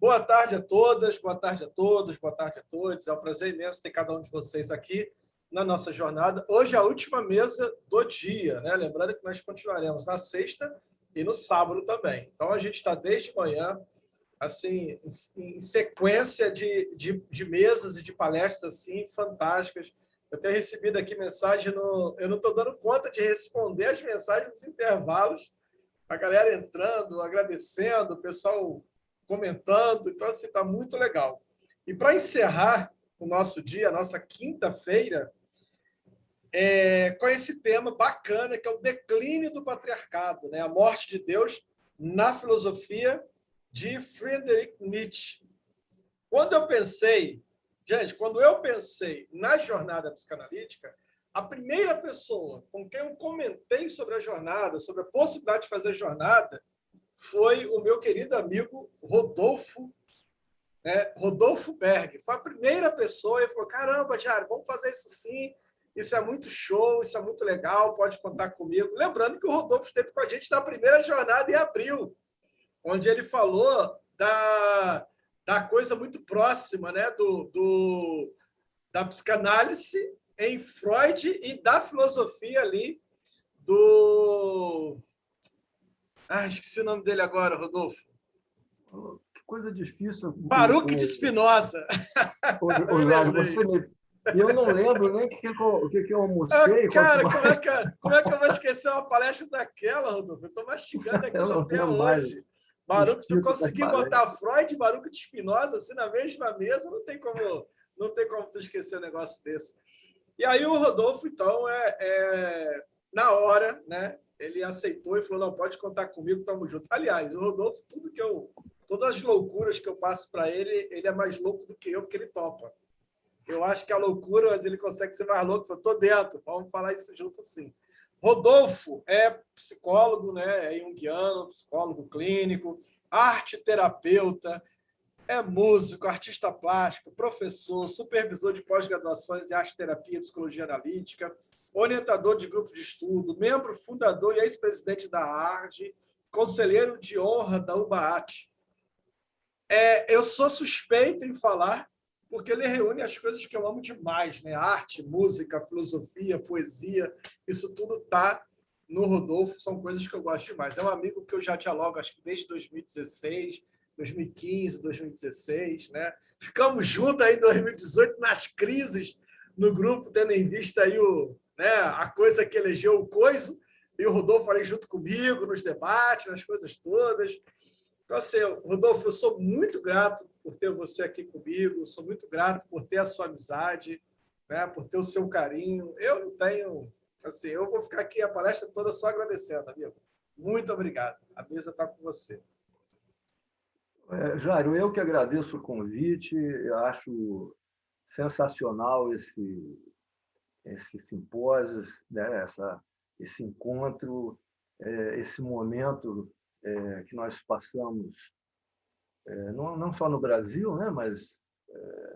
Boa tarde a todas, boa tarde a todos, boa tarde a todos. É um prazer imenso ter cada um de vocês aqui na nossa jornada. Hoje é a última mesa do dia, né? Lembrando que nós continuaremos na sexta e no sábado também. Então, a gente está desde manhã, assim, em sequência de mesas e de palestras assim, fantásticas. Eu tenho recebido aqui mensagem eu não estou dando conta de responder as mensagens nos intervalos, a galera entrando, agradecendo, o pessoal comentando. Então, assim, está muito legal. E para encerrar o nosso dia, a nossa quinta-feira, com esse tema bacana, que é o declínio do patriarcado, né? A morte de Deus na filosofia de Friedrich Nietzsche. Quando eu pensei na jornada psicanalítica, a primeira pessoa com quem eu comentei sobre a jornada, sobre a possibilidade de fazer a jornada, foi o meu querido amigo Rodolfo, né? Rodolfo Berg. Foi a primeira pessoa e falou: caramba, Jário, vamos fazer isso sim. Isso é muito show, isso é muito legal, pode contar comigo. Lembrando que o Rodolfo esteve com a gente na primeira jornada em abril, onde ele falou da coisa muito próxima, né? Da psicanálise em Freud e da filosofia ali do... esqueci o nome dele agora, Rodolfo. Que coisa difícil. Baruch de Spinoza. Jário, você me... Eu não lembro nem o que eu almocei. Cara, como é que eu vou esquecer uma palestra daquela, Rodolfo? Eu estou mastigando aquilo até hoje. Baruch, tu conseguiu botar Freud e Baruch de Spinoza assim na mesma mesa, não tem como tu esquecer um negócio desse. E aí o Rodolfo, então, na hora, né, ele aceitou e falou: não, pode contar comigo, estamos juntos. Aliás, o Rodolfo, todas as loucuras que eu passo para ele, ele é mais louco do que eu, porque ele topa. Eu acho que a loucura, mas ele consegue ser mais louco. Eu estou dentro, vamos falar isso junto assim. Rodolfo é psicólogo, né, é junguiano, psicólogo clínico, arte terapeuta, é músico, artista plástico, professor, supervisor de pós-graduações em arte terapia e psicologia analítica, orientador de grupo de estudo, membro fundador e ex-presidente da ARGE, conselheiro de honra da UBAAT. Eu sou suspeito em falar, porque ele reúne as coisas que eu amo demais, né? Arte, música, filosofia, poesia, isso tudo está no Rodolfo, são coisas que eu gosto demais. É um amigo que eu já dialogo, acho que desde 2016, 2015, 2016, né? Ficamos juntos aí em 2018 nas crises no grupo, tendo em vista aí a coisa que elegeu o Coiso, e o Rodolfo ali junto comigo nos debates, nas coisas todas. Então, assim, Rodolfo, eu sou muito grato por ter você aqui comigo, sou muito grato por ter a sua amizade, né, por ter o seu carinho. Eu não tenho... Assim, eu vou ficar aqui a palestra toda só agradecendo, amigo. Muito obrigado. A mesa está com você. Jário, eu que agradeço o convite, eu acho sensacional esse simpósio, né, esse encontro, esse momento que nós passamos, não só no Brasil, né, mas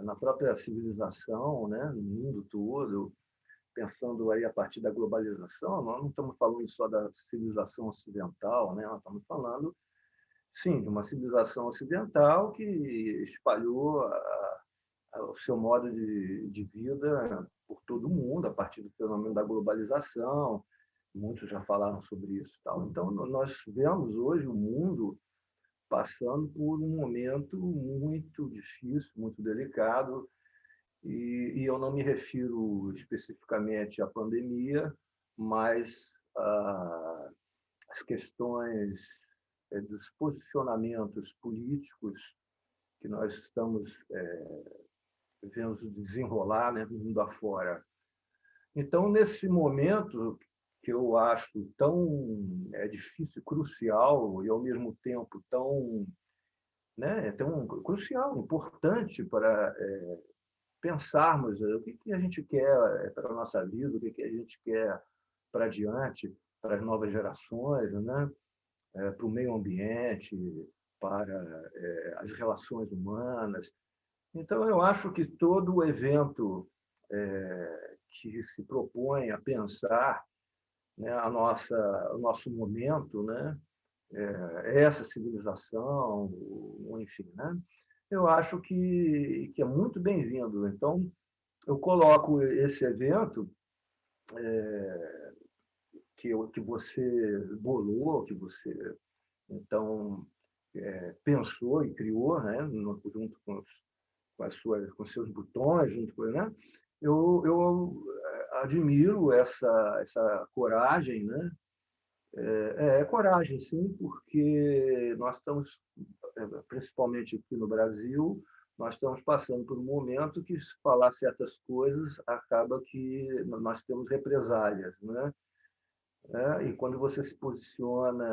na própria civilização, né, no mundo todo, pensando aí a partir da globalização. Nós não estamos falando só da civilização ocidental, né, nós estamos falando, sim, de uma civilização ocidental que espalhou o seu modo de vida por todo o mundo, a partir do fenômeno da globalização. Muitos já falaram sobre isso. Então, nós vemos hoje o mundo passando por um momento muito difícil, muito delicado, e eu não me refiro especificamente à pandemia, mas às questões dos posicionamentos políticos que nós estamos vendo desenrolar, né, no mundo afora. Então, nesse momento que eu acho tão difícil, crucial e, ao mesmo tempo, tão crucial, importante para pensarmos o que a gente quer para a nossa vida, o que a gente quer para adiante, para as novas gerações, né? Para o meio ambiente, para as relações humanas. Então, eu acho que todo evento que se propõe a pensar, né, o nosso momento, né, essa civilização, ou enfim, né? Eu acho que é muito bem-vindo. Então, eu coloco esse evento que você bolou, que você então pensou e criou, né, junto com seus botões, junto com, né? Eu admiro essa coragem, né? É coragem, sim, porque nós estamos, principalmente aqui no Brasil, nós estamos passando por um momento que, se falar certas coisas, acaba que nós temos represálias, né? E quando você se posiciona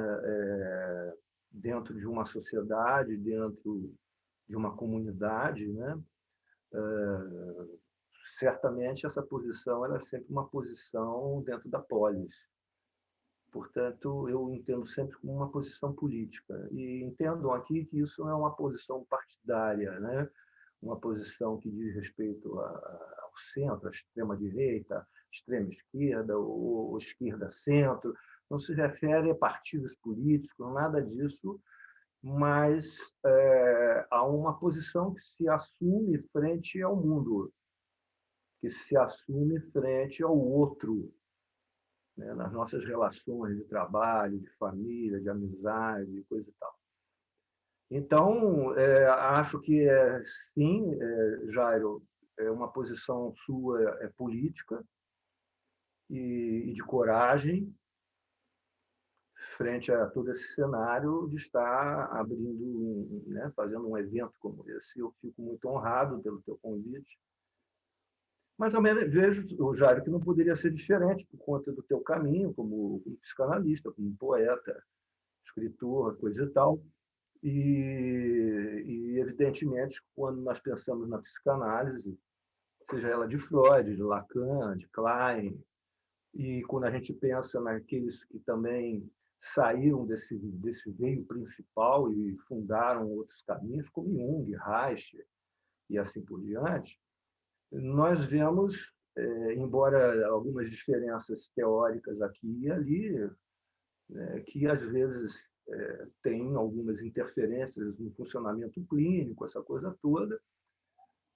dentro de uma sociedade, dentro de uma comunidade, né? Certamente essa posição era sempre uma posição dentro da polis. Portanto, eu entendo sempre como uma posição política. E entendo aqui que isso não é uma posição partidária, né? Uma posição que diz respeito ao centro, à extrema-direita, extrema-esquerda ou esquerda-centro. Não se refere a partidos políticos, nada disso, mas a uma posição que se assume frente ao mundo, que se assume frente ao outro, né, nas nossas relações de trabalho, de família, de amizade, coisa e tal. Então, acho que, sim, Jairo, uma posição sua política e de coragem frente a todo esse cenário de estar abrindo, né, fazendo um evento como esse. Eu fico muito honrado pelo teu convite. Mas também vejo, Jairo, que não poderia ser diferente por conta do teu caminho como psicanalista, como poeta, escritor, coisa e tal. Evidentemente, quando nós pensamos na psicanálise, seja ela de Freud, de Lacan, de Klein, e quando a gente pensa naqueles que também saíram desse veio principal e fundaram outros caminhos, como Jung, Reich e assim por diante, nós vemos, embora algumas diferenças teóricas aqui e ali, que às vezes tem algumas interferências no funcionamento clínico, essa coisa toda,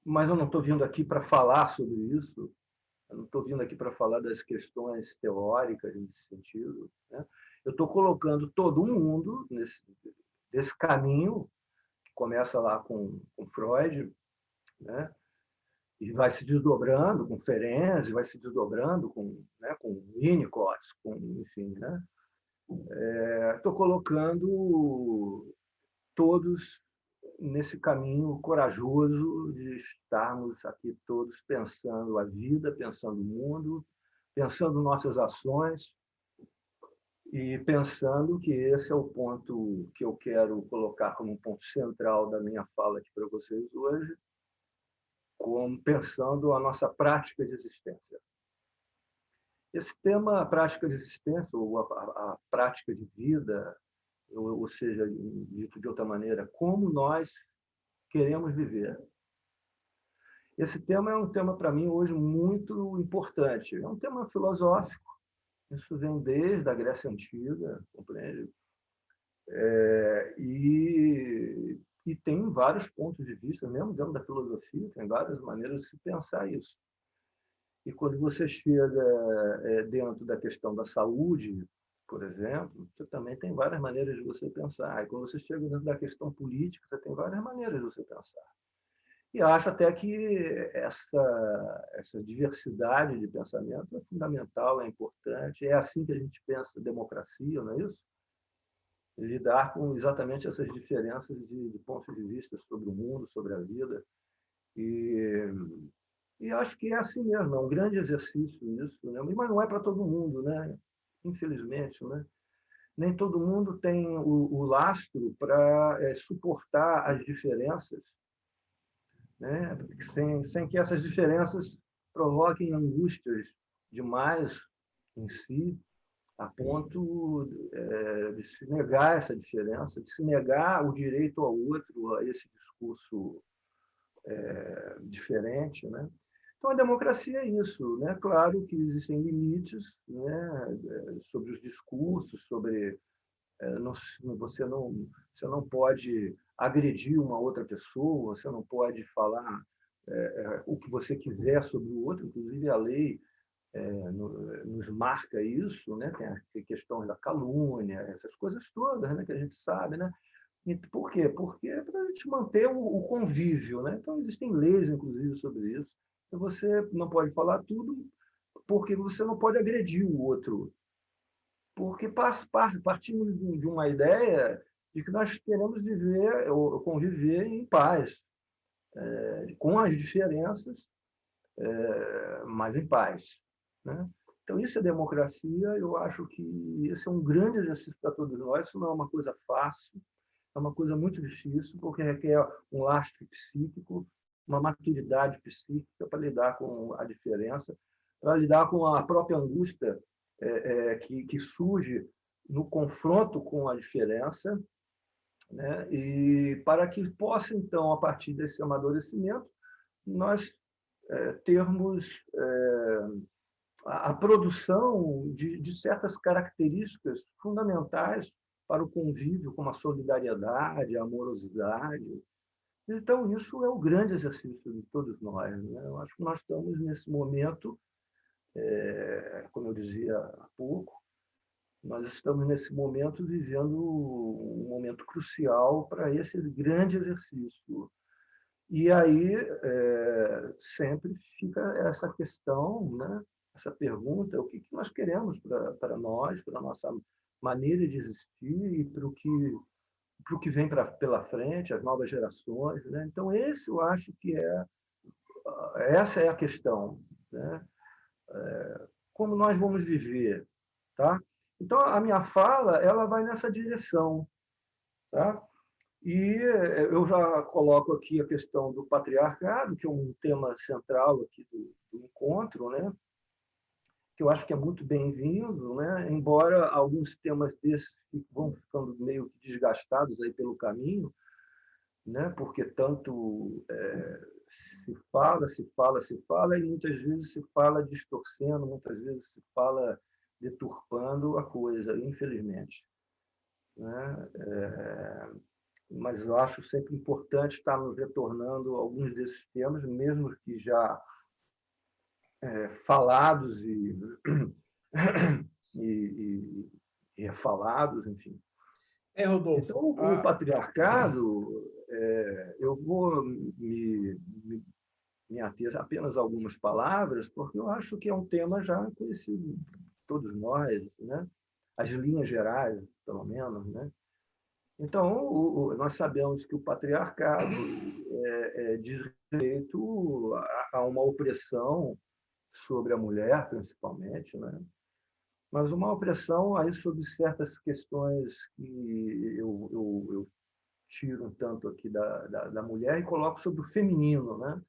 mas eu não estou vindo aqui para falar sobre isso, eu não estou vindo aqui para falar das questões teóricas nesse sentido, né? Eu estou colocando todo mundo nesse caminho, que começa lá com Freud, né? E vai se desdobrando com Ferenczi, vai se desdobrando com Winnicott, enfim, né? Estou colocando todos nesse caminho corajoso de estarmos aqui todos pensando a vida, pensando o mundo, pensando nossas ações e pensando que esse é o ponto que eu quero colocar como um ponto central da minha fala aqui para vocês hoje, como pensando a nossa prática de existência. Esse tema, a prática de existência, ou a prática de vida, ou seja, dito de outra maneira, como nós queremos viver. Esse tema é um tema, para mim, hoje muito importante. É um tema filosófico, isso vem desde a Grécia Antiga, compreende? E tem vários pontos de vista, mesmo dentro da filosofia, tem várias maneiras de se pensar isso. E quando você chega dentro da questão da saúde, por exemplo, você também tem várias maneiras de você pensar. E quando você chega dentro da questão política, você tem várias maneiras de você pensar. E acho até que essa diversidade de pensamento é fundamental, é importante. É assim que a gente pensa democracia, não é isso? Lidar com exatamente essas diferenças de pontos de vista sobre o mundo, sobre a vida. E acho que é assim mesmo, é um grande exercício isso, né? Mas não é para todo mundo, né? Infelizmente, né? Nem todo mundo tem o lastro para suportar as diferenças, né? Sem que essas diferenças provoquem angústias demais em si, a ponto de se negar essa diferença, de se negar o direito ao outro, a esse discurso diferente, né? Então, a democracia é isso, né? Claro que existem limites, né, sobre os discursos, sobre você não pode agredir uma outra pessoa, você não pode falar o que você quiser sobre o outro, inclusive a lei nos marca isso, né? Tem as questões da calúnia, essas coisas todas, né? Que a gente sabe, né? E por quê? Porque é para a gente manter o convívio, né? Então existem leis, inclusive, sobre isso. Então, você não pode falar tudo, porque você não pode agredir o outro, porque partimos de uma ideia de que nós queremos viver ou conviver em paz, com as diferenças, mas em paz, né? Então, isso é democracia. Eu acho que esse é um grande exercício para todos nós. Isso não é uma coisa fácil, é uma coisa muito difícil, porque requer um lastro psíquico, uma maturidade psíquica para lidar com a diferença, para lidar com a própria angústia que surge no confronto com a diferença, né? E para que possa, então, a partir desse amadurecimento, nós termos a produção de certas características fundamentais para o convívio, como a solidariedade, a amorosidade. Então, isso é o grande exercício de todos nós, né? Eu acho que nós estamos nesse momento, como eu dizia há pouco, nós estamos nesse momento vivendo um momento crucial para esse grande exercício. E aí sempre fica essa questão, né? Essa pergunta: o que nós queremos para nós, para a nossa maneira de existir e para o que vem pela frente, as novas gerações, né? Então, esse eu acho que essa é a questão, né? Como nós vamos viver, tá? Então, a minha fala ela vai nessa direção, tá? E eu já coloco aqui a questão do patriarcado, que é um tema central aqui do encontro, né? Que eu acho que é muito bem-vindo, né? Embora alguns temas desses vão ficando meio que desgastados aí pelo caminho, né? Porque tanto se fala, e muitas vezes se fala distorcendo, muitas vezes se fala deturpando a coisa, infelizmente, né? Mas eu acho sempre importante estar nos retornando a alguns desses temas, mesmo que já falados e refalados, enfim. Então, Rodolfo, o patriarcado, eu vou me ater apenas a algumas palavras, porque eu acho que é um tema já conhecido de todos nós, né? As linhas gerais, pelo menos, né? Então, nós sabemos que o patriarcado diz respeito a uma opressão sobre a mulher, principalmente, né? Mas uma opressão aí sobre certas questões que eu tiro um tanto aqui da mulher e coloco sobre o feminino, né?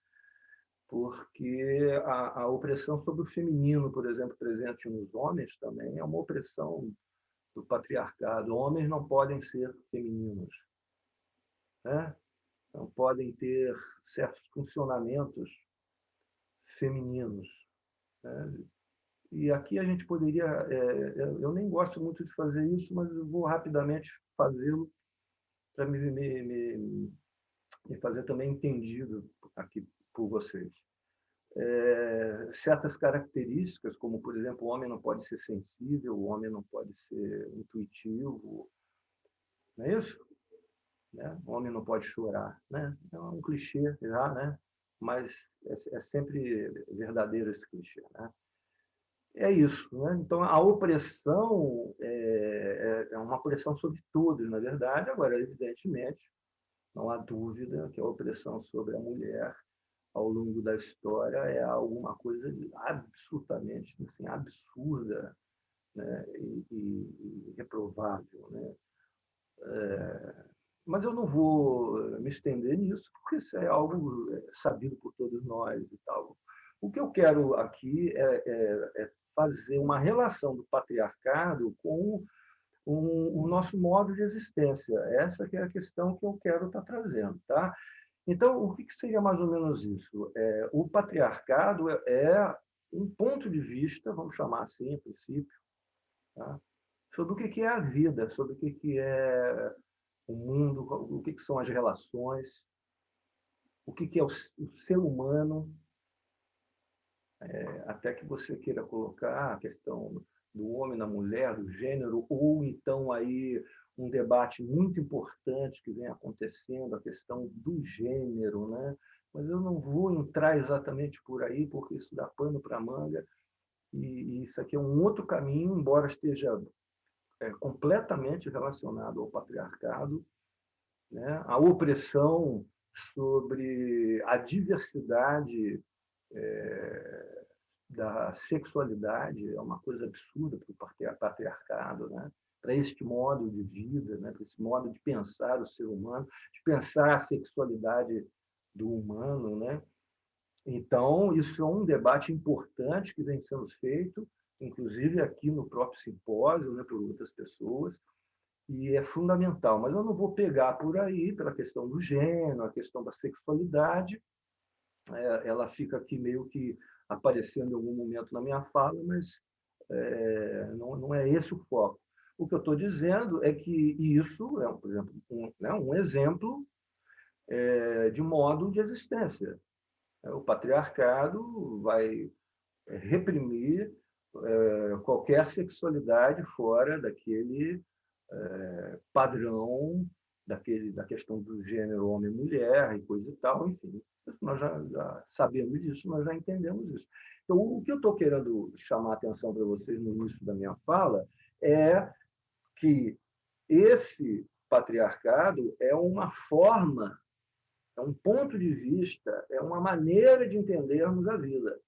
Porque a opressão sobre o feminino, por exemplo, presente nos homens também, é uma opressão do patriarcado. Homens não podem ser femininos, né? Não podem ter certos funcionamentos femininos, né? E aqui a gente poderia, eu nem gosto muito de fazer isso, mas eu vou rapidamente fazê-lo para me fazer também entendido aqui por vocês. Certas características, como, por exemplo, o homem não pode ser sensível, o homem não pode ser intuitivo, não é isso? Né? O homem não pode chorar, né? É um clichê já, né? Mas é sempre verdadeiro esse clichê, né? É isso, né? Então, a opressão é uma opressão sobre todos, na verdade. Agora, evidentemente, não há dúvida que a opressão sobre a mulher ao longo da história é alguma coisa absolutamente assim, absurda, né? E reprovável, né? Mas eu não vou me estender nisso, porque isso é algo sabido por todos nós e tal. O que eu quero aqui é fazer uma relação do patriarcado com o nosso modo de existência. Essa que é a questão que eu quero estar trazendo, tá? Então, o que seria mais ou menos isso? O patriarcado é um ponto de vista, vamos chamar assim, a princípio, tá? Sobre o que é a vida, sobre o que é o mundo, o que são as relações, o que é o ser humano, até que você queira colocar a questão do homem, da mulher, do gênero, ou então aí um debate muito importante que vem acontecendo, a questão do gênero, né? Mas eu não vou entrar exatamente por aí, porque isso dá pano para manga, e isso aqui é um outro caminho, embora esteja completamente relacionado ao patriarcado, né? A opressão sobre a diversidade da sexualidade é uma coisa absurda para o patriarcado, né? Para este modo de vida, né? Para esse modo de pensar o ser humano, de pensar a sexualidade do humano, né? Então, isso é um debate importante que vem sendo feito, inclusive aqui no próprio simpósio, né, por outras pessoas, e é fundamental. Mas eu não vou pegar por aí, pela questão do gênero, a questão da sexualidade, ela fica aqui meio que aparecendo em algum momento na minha fala, mas não é esse o foco. O que eu estou dizendo é que isso é, por exemplo, um exemplo de modo de existência. O patriarcado vai reprimir qualquer sexualidade fora daquele padrão da questão do gênero homem-mulher e coisa e tal, enfim. Nós já sabemos disso, nós já entendemos isso. Então, o que eu estou querendo chamar a atenção para vocês no início da minha fala é que esse patriarcado é uma forma, é um ponto de vista, é uma maneira de entendermos a vida,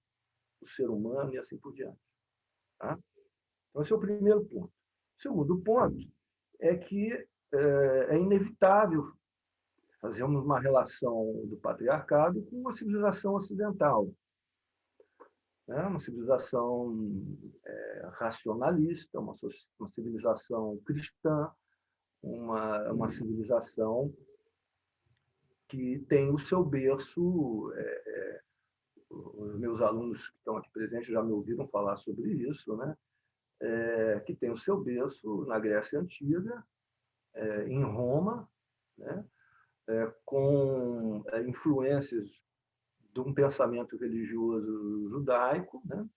o ser humano e assim por diante. Tá? Então, esse é o primeiro ponto. O segundo ponto é que é inevitável fazermos uma relação do patriarcado com uma civilização ocidental, né? Uma civilização racionalista, uma civilização cristã, uma civilização que tem o seu berço. Os meus alunos que estão aqui presentes já me ouviram falar sobre isso, né? Que tem o seu berço na Grécia Antiga, em Roma, né? Com influências de um pensamento religioso judaico, né?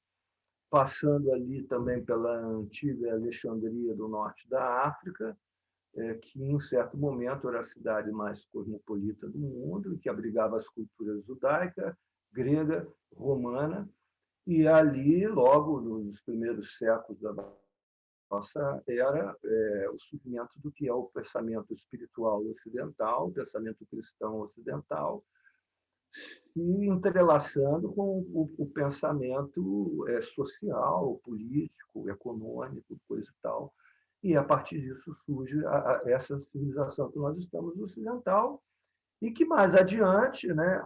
Passando ali também pela antiga Alexandria do norte da África, que em certo momento era a cidade mais cosmopolita do mundo, que abrigava as culturas judaica, grega, romana, e ali, logo nos primeiros séculos da nossa era, o surgimento do que é o pensamento espiritual ocidental, o pensamento cristão ocidental, se entrelaçando com o pensamento social, político, econômico, coisa e tal. E, a partir disso, surge essa civilização que nós estamos ocidental, e que, mais adiante, né,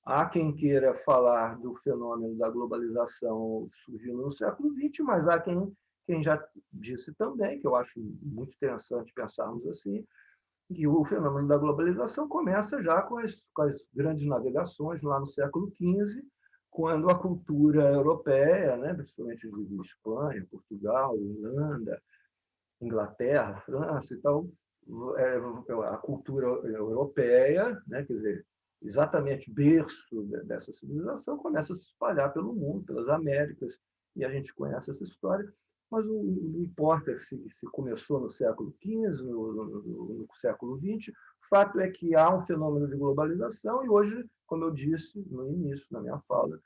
há quem queira falar do fenômeno da globalização surgindo no século XX, mas há quem já disse também, que eu acho muito interessante pensarmos assim, que o fenômeno da globalização começa já com as grandes navegações lá no século XV, quando a cultura europeia, né, principalmente de Espanha, Portugal, Irlanda, Inglaterra, França e tal, a cultura europeia, né, quer dizer, exatamente berço dessa civilização, começa a se espalhar pelo mundo, pelas Américas, e a gente conhece essa história. Mas não importa se começou no século XV, no século XX, o fato é que há um fenômeno de globalização e hoje, como eu disse no início, na minha fala,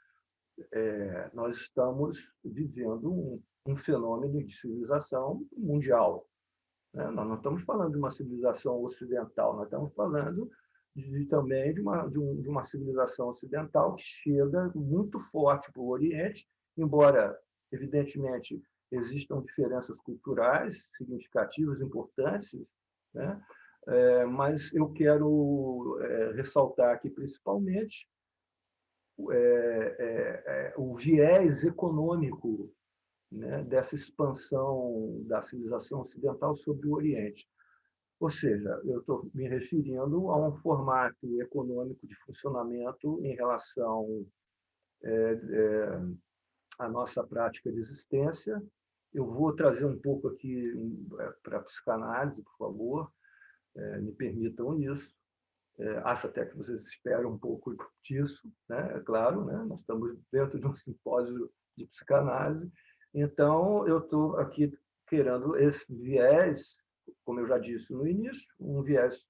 nós estamos vivendo um fenômeno de civilização mundial. Né? Nós não estamos falando de uma civilização ocidental, nós estamos falando também de uma civilização ocidental que chega muito forte para o Oriente, embora, evidentemente, existam diferenças culturais significativas, importantes, né? Mas eu quero ressaltar aqui, principalmente, o viés econômico, né, dessa expansão da civilização ocidental sobre o Oriente. Ou seja, eu estou me referindo a um formato econômico de funcionamento em relação à nossa prática de existência. Eu vou trazer um pouco aqui para a psicanálise, por favor, me permitam isso. Acho até que vocês esperam um pouco disso, né? É claro, né? Nós estamos dentro de um simpósio de psicanálise, então eu estou aqui querendo esse viés, como eu já disse no início, um viés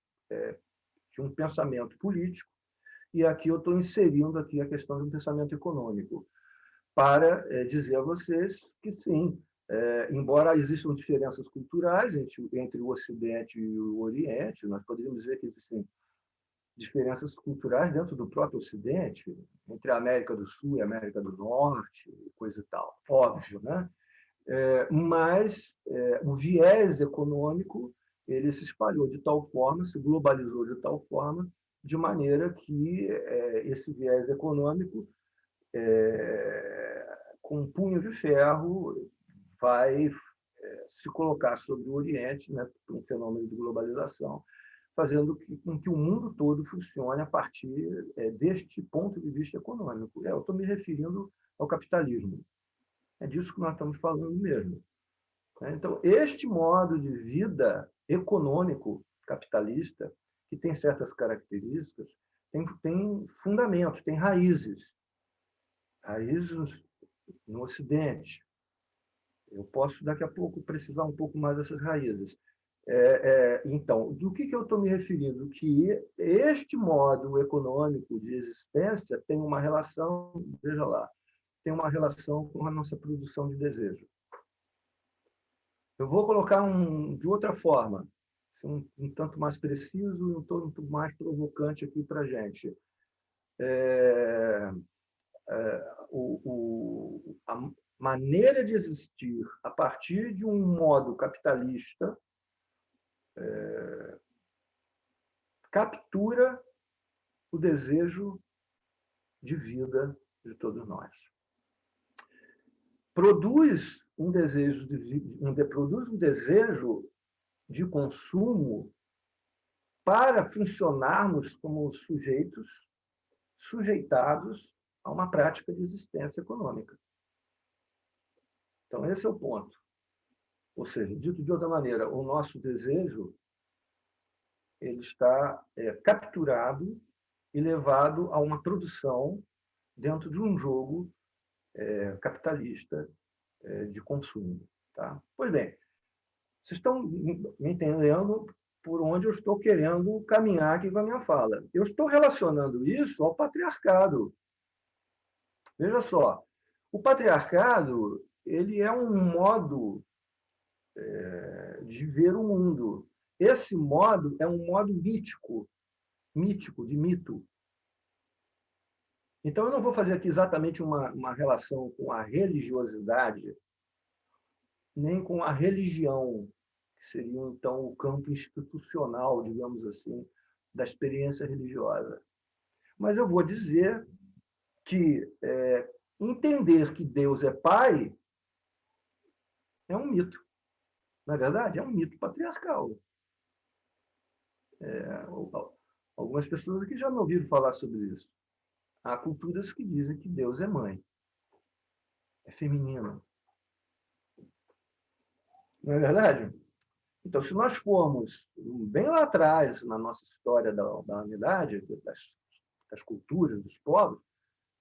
de um pensamento político, e aqui eu estou inserindo aqui a questão de um pensamento econômico, para dizer a vocês que sim, embora existam diferenças culturais entre o Ocidente e o Oriente, nós poderíamos dizer que existem diferenças culturais dentro do próprio Ocidente, entre a América do Sul e a América do Norte, coisa e tal, óbvio, né? Mas o viés econômico ele se espalhou de tal forma, se globalizou de tal forma, de maneira que esse viés econômico, com um punho de ferro, vai se colocar sobre o Oriente, né, por um fenômeno de globalização, fazendo com que o mundo todo funcione a partir deste ponto de vista econômico. Eu estou me referindo ao capitalismo. É disso que nós estamos falando mesmo. Então, este modo de vida econômico capitalista, que tem certas características, tem fundamentos, tem raízes. Raízes no Ocidente. Eu posso, daqui a pouco, precisar um pouco mais dessas raízes. Então, do que eu estou me referindo? Que este modo econômico de existência tem uma relação, veja lá, tem uma relação com a nossa produção de desejo. Eu vou colocar de outra forma, um tanto mais preciso e um tanto mais provocante aqui para a gente. A maneira de existir a partir de um modo capitalista captura o desejo de vida de todos nós. Produz um desejo de consumo para funcionarmos como sujeitos sujeitados a uma prática de existência econômica. Então, esse é o ponto. Ou seja, dito de outra maneira, o nosso desejo ele está capturado e levado a uma produção dentro de um jogo capitalista de consumo. Tá? Pois bem, vocês estão me entendendo por onde eu estou querendo caminhar aqui com a minha fala. Eu estou relacionando isso ao patriarcado. Veja só, o patriarcado ele é um modo de ver o mundo. Esse modo é um modo mítico, de mito. Então, eu não vou fazer aqui exatamente uma relação com a religiosidade, nem com a religião, que seria, então, o campo institucional, digamos assim, da experiência religiosa. Mas eu vou dizer que entender que Deus é Pai é um mito. Na verdade, é um mito patriarcal. Algumas pessoas aqui já me ouviram falar sobre isso. Há culturas que dizem que Deus é mãe, é feminino. Não é verdade? Então, se nós formos bem lá atrás, na nossa história da humanidade, das culturas, dos povos,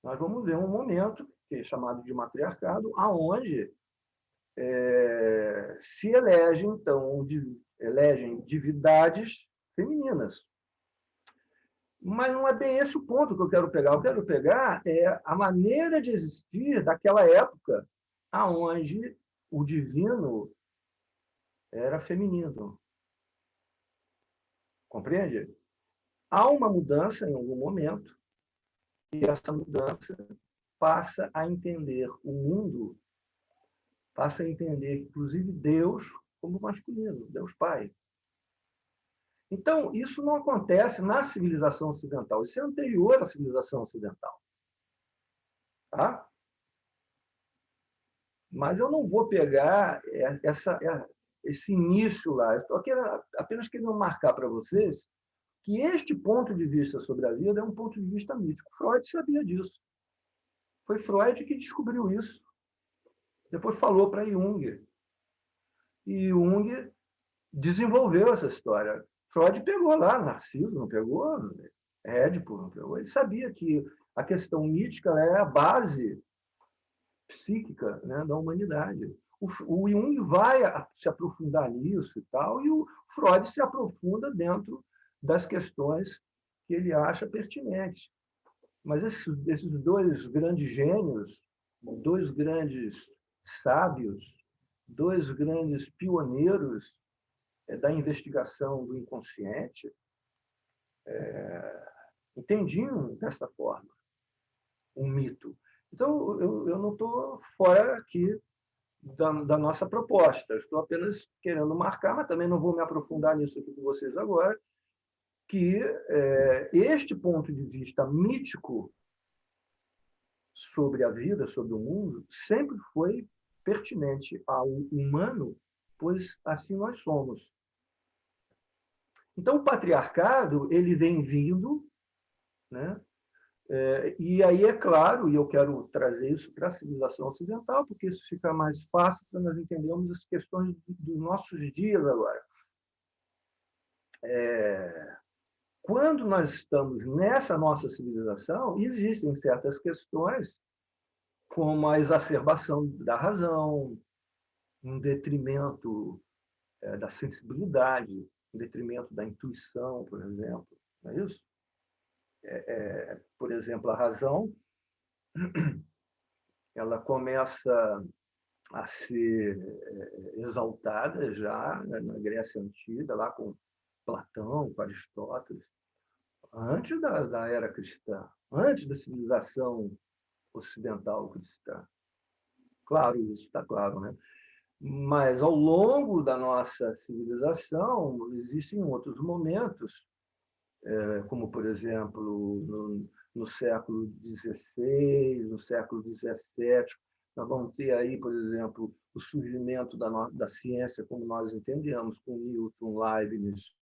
nós vamos ver um momento que é chamado de matriarcado, aonde se elegem, então, elegem divindades femininas. Mas não é bem esse o ponto que eu quero pegar. Eu quero pegar a maneira de existir daquela época, aonde o divino era feminino. Compreende? Há uma mudança em algum momento, e essa mudança passa a entender o mundo, passa a entender, inclusive, Deus como masculino, Deus Pai. Então, isso não acontece na civilização ocidental. Isso é anterior à civilização ocidental. Tá? Mas eu não vou pegar esse início lá. Estou aqui apenas querendo marcar para vocês que este ponto de vista sobre a vida é um ponto de vista mítico. Freud sabia disso. Foi Freud que descobriu isso. Depois falou para Jung. E Jung desenvolveu essa história. Freud pegou lá Narciso, não pegou? Édipo, não pegou? Ele sabia que a questão mítica é a base psíquica, né, da humanidade. O Jung vai se aprofundar nisso e tal, e o Freud se aprofunda dentro das questões que ele acha pertinentes. Mas esses dois grandes gênios, dois grandes sábios, dois grandes pioneiros da investigação do inconsciente, entendiam dessa forma um mito. Então, eu não estou fora aqui da nossa proposta, estou apenas querendo marcar, mas também não vou me aprofundar nisso aqui com vocês agora, que este ponto de vista mítico sobre a vida, sobre o mundo, sempre foi pertinente ao humano, pois assim nós somos. Então, o patriarcado ele vem vindo, né? E aí, é claro, e eu quero trazer isso para a civilização ocidental, porque isso fica mais fácil para nós entendermos as questões dos nossos dias agora. Quando nós estamos nessa nossa civilização, existem certas questões, como a exacerbação da razão, um detrimento da sensibilidade, um detrimento da intuição, por exemplo. Não é isso? Por exemplo, a razão ela começa a ser exaltada já na Grécia Antiga, lá com Platão, com Aristóteles, antes da era cristã, antes da civilização ocidental cristã. Claro, isso está claro, né? Mas, ao longo da nossa civilização, existem outros momentos, como, por exemplo, no século XVI, no século XVII, nós vamos ter aí, por exemplo, o surgimento da ciência como nós entendemos, com Newton, Leibniz,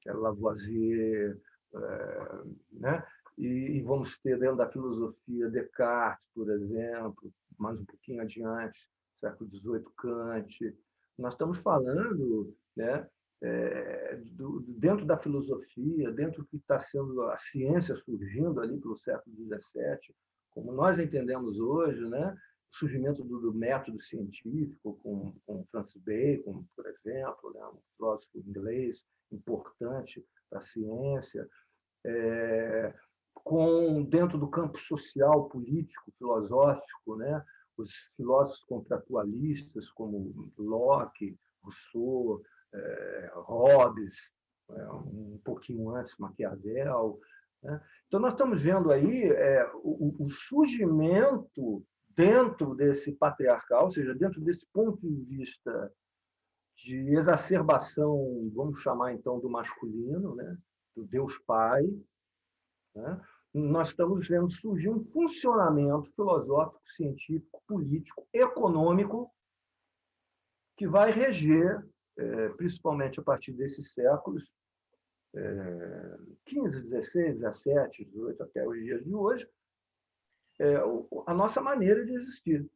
Lavoisier, né? E vamos ter dentro da filosofia Descartes, por exemplo, mais um pouquinho adiante, século XVIII, Kant. Nós estamos falando, né, dentro da filosofia, dentro do que está sendo a ciência surgindo ali pelo século XVII, como nós entendemos hoje, né, o surgimento do método científico com Francis Bacon, por exemplo, né, um filósofo inglês importante para a ciência, dentro do campo social, político, filosófico, né, os filósofos contratualistas como Locke, Rousseau, Hobbes, um pouquinho antes, Maquiavel. Né? Então, nós estamos vendo aí o surgimento dentro desse patriarcal, ou seja, dentro desse ponto de vista de exacerbação, vamos chamar então do masculino, né? Do Deus Pai, né? Nós estamos vendo surgir um funcionamento filosófico, científico, político, econômico, que vai reger, principalmente a partir desses séculos, 15, 16, 17, 18, até os dias de hoje, a nossa maneira de existir.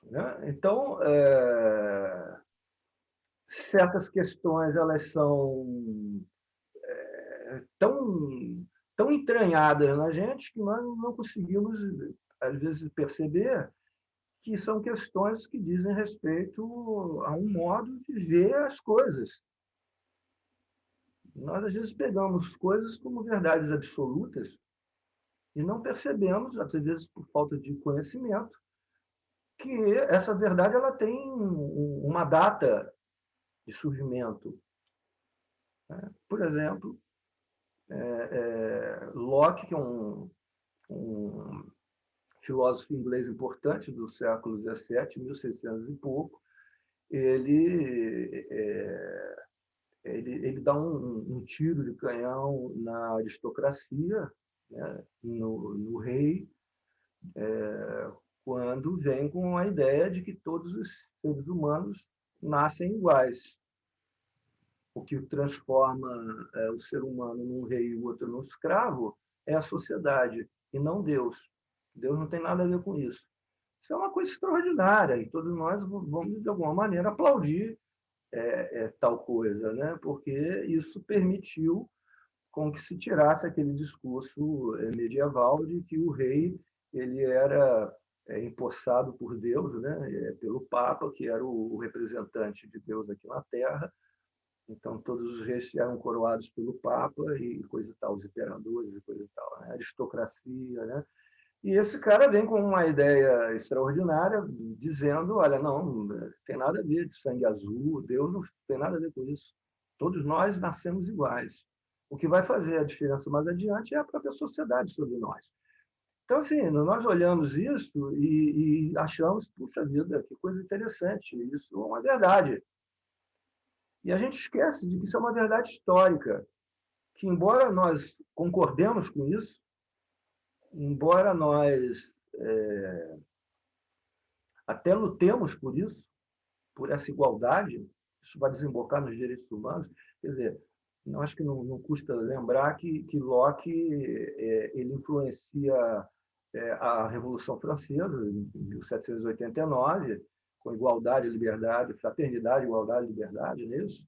Né? Então, certas questões elas são tão entranhadas na gente que nós não conseguimos, às vezes, perceber que são questões que dizem respeito a um modo de ver as coisas. Nós, às vezes, pegamos coisas como verdades absolutas e não percebemos, às vezes por falta de conhecimento, que essa verdade ela tem uma data de surgimento. Por exemplo, Locke, que é um filósofo inglês importante do século XVII, 1600 e pouco, ele dá um tiro de canhão na aristocracia, né, no rei, quando vem com a ideia de que todos os seres humanos nascem iguais. O que transforma o ser humano num rei e o outro num escravo é a sociedade, e não Deus. Deus não tem nada a ver com isso. Isso é uma coisa extraordinária, e todos nós vamos, de alguma maneira, aplaudir tal coisa, né? Porque isso permitiu com que se tirasse aquele discurso medieval de que o rei ele era empossado por Deus, né? Pelo Papa, que era o representante de Deus aqui na Terra. Então, todos os reis eram coroados pelo Papa e coisa e tal, os imperadores e coisa e tal, né? Aristocracia, né? E esse cara vem com uma ideia extraordinária, dizendo, olha, não tem nada a ver de sangue azul, Deus não tem nada a ver com isso. Todos nós nascemos iguais. O que vai fazer a diferença mais adiante é a própria sociedade sobre nós. Então, assim, nós olhamos isso e achamos, puxa vida, que coisa interessante, isso é uma verdade. E a gente esquece de que isso é uma verdade histórica, que embora nós concordemos com isso, embora nós até lutemos por isso, por essa igualdade, isso vai desembocar nos direitos humanos. Quer dizer, eu acho que não custa lembrar que Locke ele influencia a Revolução Francesa, em 1789, com igualdade, liberdade, fraternidade, igualdade, liberdade, não é isso?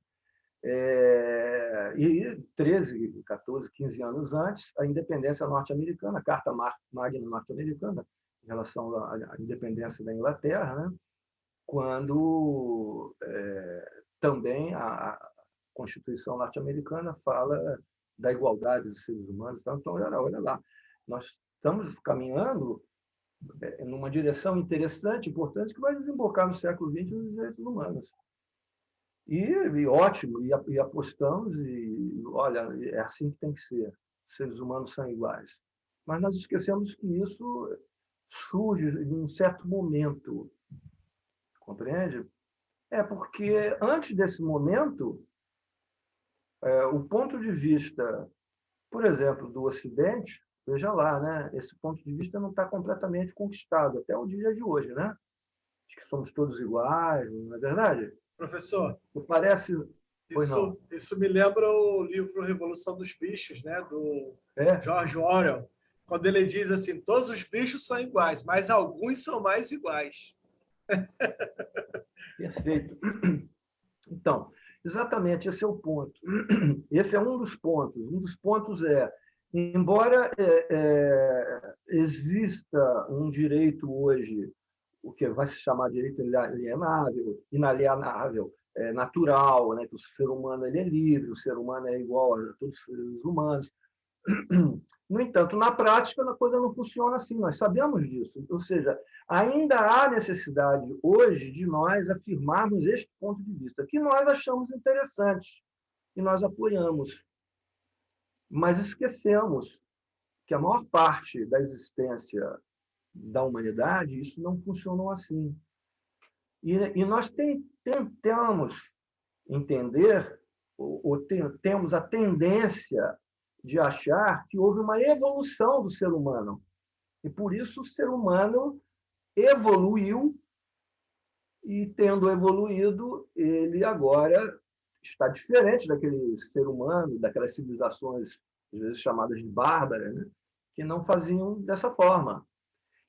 E 13, 14, 15 anos antes, a independência norte-americana, a Carta Magna norte-americana, em relação à independência da Inglaterra, né? Quando também a Constituição norte-americana fala da igualdade dos seres humanos. Então, olha lá, nós estamos caminhando numa direção interessante, importante, que vai desembocar no século XX nos direitos humanos. E ótimo, e apostamos, e olha, é assim que tem que ser. Os seres humanos são iguais. Mas nós esquecemos que isso surge em um certo momento. Compreende? Porque antes desse momento, o ponto de vista, por exemplo, do Ocidente, veja lá, né? Esse ponto de vista não está completamente conquistado até o dia de hoje, né? Acho que somos todos iguais, não é verdade? Professor, parece... isso me lembra o livro Revolução dos Bichos, né? Do George Orwell, quando ele diz assim, todos os bichos são iguais, mas alguns são mais iguais. Perfeito. Então, exatamente, esse é o ponto. Esse é um dos pontos. Um dos pontos embora exista um direito hoje, o que vai se chamar direito inalienável, natural, né? Que o ser humano ele é livre, o ser humano é igual a todos os seres humanos. No entanto, na prática, a coisa não funciona assim, nós sabemos disso. Ou seja, ainda há necessidade hoje de nós afirmarmos este ponto de vista, que nós achamos interessante e nós apoiamos. Mas esquecemos que a maior parte da existência da humanidade, isso não funcionou assim. E nós tentamos entender, ou temos a tendência de achar que houve uma evolução do ser humano. E, por isso, o ser humano evoluiu e, tendo evoluído, ele agora está diferente daquele ser humano, daquelas civilizações, às vezes chamadas de bárbaras, né? Que não faziam dessa forma.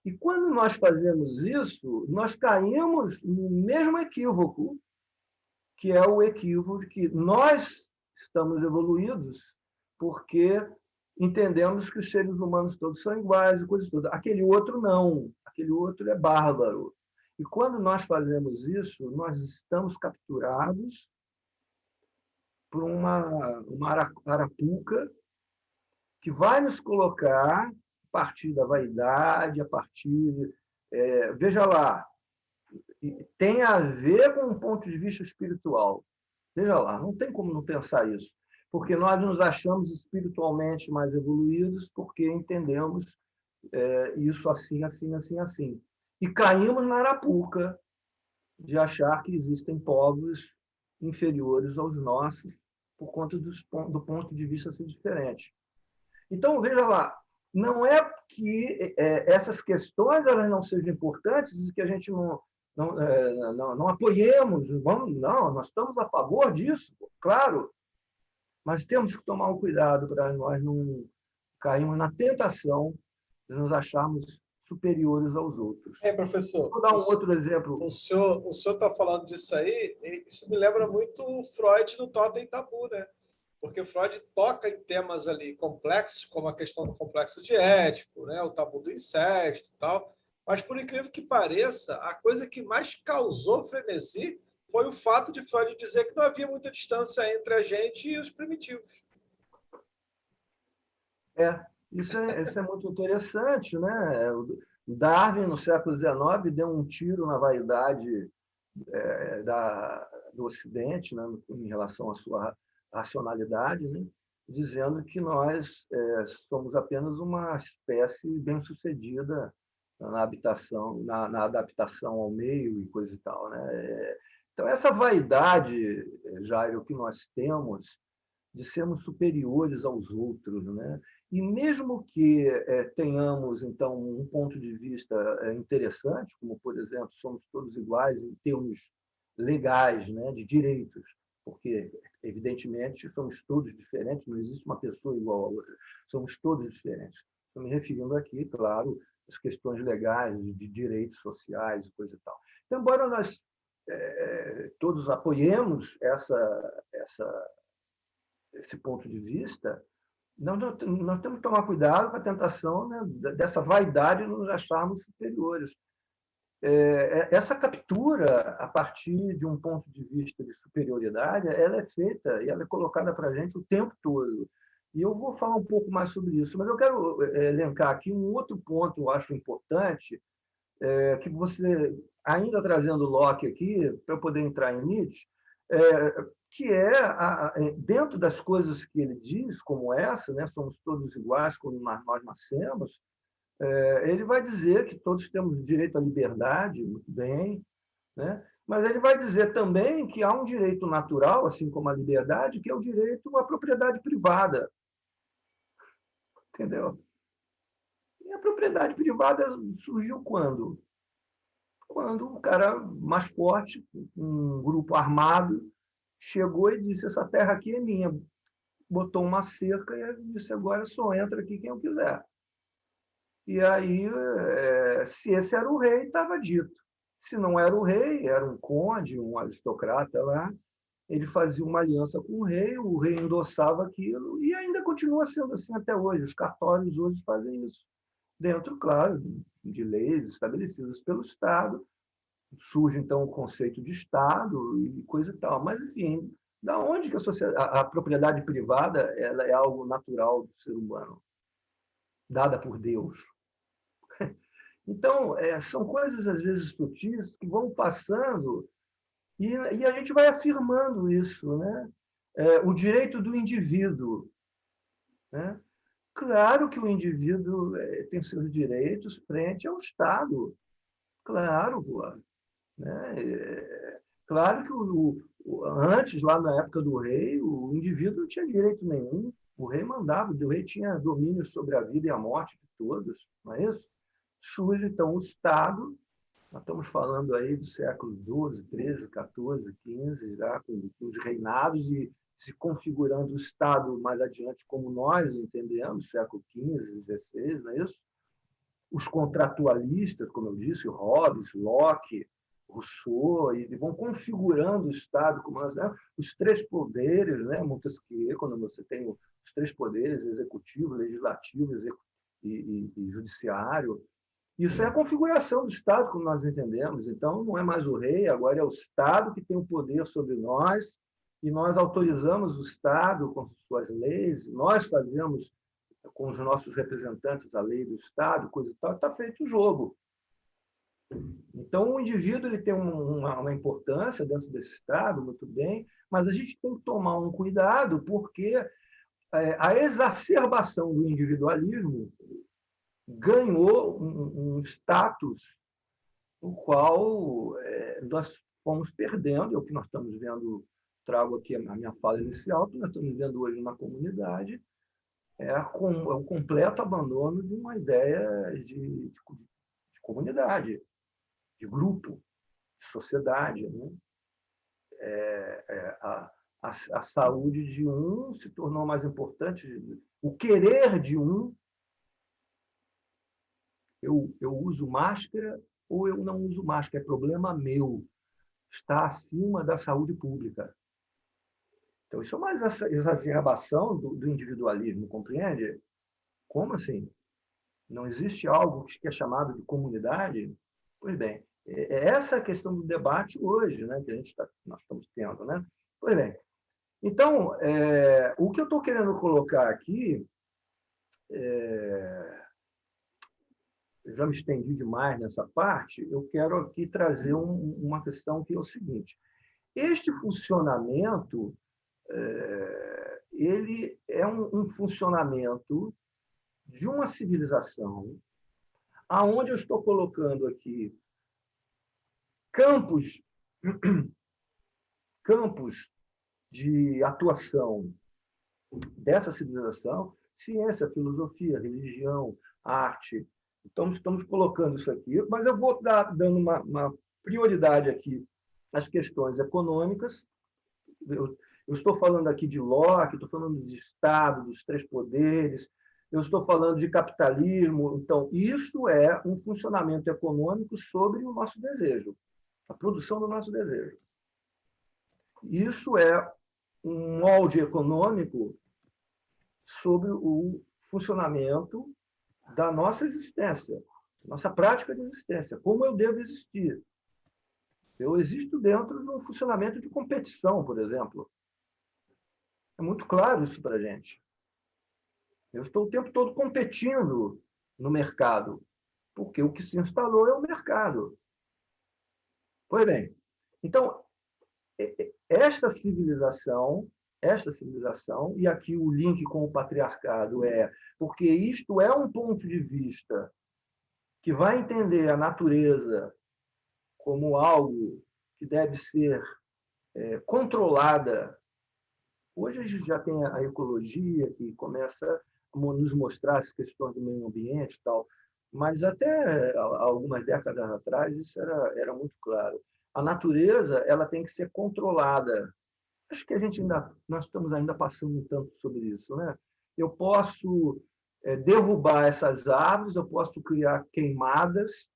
E, quando nós fazemos isso, nós caímos no mesmo equívoco, que é o equívoco de que nós estamos evoluídos porque entendemos que os seres humanos todos são iguais e coisas todas. Aquele outro não, aquele outro é bárbaro. E quando nós fazemos isso, nós estamos capturados por uma arapuca que vai nos colocar, a partir da vaidade, a partir... veja lá, tem a ver com um ponto de vista espiritual. Veja lá, não tem como não pensar isso. Porque nós nos achamos espiritualmente mais evoluídos porque entendemos isso assim, assim, assim, assim. E caímos na arapuca de achar que existem povos inferiores aos nossos por conta do ponto de vista ser diferente. Então, veja lá, não é que essas questões elas não sejam importantes e que a gente não apoiemos, não, nós estamos a favor disso, claro, mas temos que tomar um cuidado para nós não cairmos na tentação de nos acharmos superiores aos outros. Professor, Vou dar um outro exemplo. O senhor está falando disso aí, e isso me lembra muito o Freud no Totem e Tabu, né? Porque Freud toca em temas ali complexos, como a questão do complexo de Édipo, né? O tabu do incesto e tal. Mas, por incrível que pareça, a coisa que mais causou frenesi foi o fato de Freud dizer que não havia muita distância entre a gente e os primitivos. Isso é muito interessante, né? O Darwin, no século XIX, deu um tiro na vaidade do Ocidente, né, em relação à sua racionalidade, né, dizendo que nós somos apenas uma espécie bem-sucedida na adaptação ao meio e coisa e tal, né? Então, essa vaidade, Jairo, que nós temos de sermos superiores aos outros, né? E mesmo que tenhamos, então, um ponto de vista interessante, como, por exemplo, somos todos iguais em termos legais, né, de direitos, porque, evidentemente, somos todos diferentes, não existe uma pessoa igual a outra, somos todos diferentes. Estou me referindo aqui, claro, às questões legais, de direitos sociais e coisa e tal. Então, embora nós todos apoiemos esse ponto de vista, nós temos que tomar cuidado com a tentação, né, dessa vaidade de nos acharmos superiores. Essa captura, a partir de um ponto de vista de superioridade, ela é feita e ela é colocada para a gente o tempo todo. E eu vou falar um pouco mais sobre isso, mas eu quero elencar aqui um outro ponto, eu acho importante, que você, ainda trazendo Locke aqui, para eu poder entrar em Nietzsche, que dentro das coisas que ele diz, como essa, né, somos todos iguais quando nós nascemos, ele vai dizer que todos temos direito à liberdade, muito bem, né? Mas ele vai dizer também que há um direito natural, assim como a liberdade, que é o direito à propriedade privada. Entendeu? E a propriedade privada surgiu quando? Quando um cara mais forte, um grupo armado, chegou e disse: essa terra aqui é minha. Botou uma cerca e disse: agora só entra aqui quem eu quiser. E aí, se esse era o rei, estava dito. Se não era o rei, era um conde, um aristocrata lá, ele fazia uma aliança com o rei endossava aquilo, e ainda continua sendo assim até hoje. Os cartórios hoje fazem isso. Dentro, claro, de leis estabelecidas pelo Estado. Surge, então, o conceito de Estado e coisa e tal. Mas, enfim, da onde que a propriedade privada ela é algo natural do ser humano, dada por Deus? Então, são coisas, às vezes, sutis que vão passando e a gente vai afirmando isso, né? O direito do indivíduo, né? Claro que o indivíduo tem seus direitos frente ao Estado. Claro, né? Claro que antes, lá na época do rei, o indivíduo não tinha direito nenhum. O rei mandava, o rei tinha domínio sobre a vida e a morte de todos, não é isso? Surge, então, o Estado. Nós estamos falando aí do século XII, XIII, XIV, XV, já com os reinados e se configurando o Estado mais adiante como nós entendemos, século XV, XVI, não é isso? Os contratualistas, como eu disse, Hobbes, Locke, Rousseau, e vão configurando o Estado como nós, né? Os três poderes, né? Montesquieu, quando você tem os três poderes, executivo, legislativo e judiciário. Isso é a configuração do Estado, como nós entendemos. Então, não é mais o rei, agora é o Estado que tem o poder sobre nós, e nós autorizamos o Estado com suas leis, nós fazemos com os nossos representantes a lei do Estado, coisa e tal, está feito o jogo. Então, o indivíduo ele tem uma importância dentro desse Estado, muito bem, mas a gente tem que tomar um cuidado, porque a exacerbação do individualismo ganhou um status no qual nós fomos perdendo, é o que nós estamos vendo, trago aqui a minha fala inicial, o que nós estamos vendo hoje na comunidade, o completo abandono de uma ideia de comunidade, de grupo, de sociedade. Né? A saúde de um se tornou mais importante, o querer de um. eu uso máscara ou eu não uso máscara, é problema meu. Está acima da saúde pública. Então, isso é uma exacerbação do individualismo, compreende? Como assim? Não existe algo que é chamado de comunidade? Pois bem, é essa a questão do debate hoje, né, que nós estamos tendo. Né? Pois bem, então, o que eu estou querendo colocar aqui, já me estendi demais nessa parte, eu quero aqui trazer uma questão que é o seguinte. Este funcionamento, ele é um funcionamento de uma civilização aonde eu estou colocando aqui campos de atuação dessa civilização, ciência, filosofia, religião, arte. Então, estamos colocando isso aqui, mas eu vou dando uma prioridade aqui às questões econômicas. Eu estou falando aqui de Locke, estou falando de Estado, dos três poderes, eu estou falando de capitalismo. Então, isso é um funcionamento econômico sobre o nosso desejo, a produção do nosso desejo. Isso é um molde econômico sobre o funcionamento da nossa existência, nossa prática de existência, como eu devo existir. Eu existo dentro de um funcionamento de competição, por exemplo. É muito claro isso para a gente. Eu estou o tempo todo competindo no mercado, porque o que se instalou é o mercado. Pois bem, então, esta civilização, e aqui o link com o patriarcado porque isto é um ponto de vista que vai entender a natureza como algo que deve ser controlada. Hoje a gente já tem a ecologia que começa a nos mostrar as questões do meio ambiente e tal, mas até algumas décadas atrás isso era muito claro. A natureza ela tem que ser controlada. Acho que nós estamos ainda passando um tanto sobre isso, né? Eu posso derrubar essas árvores, eu posso criar queimadas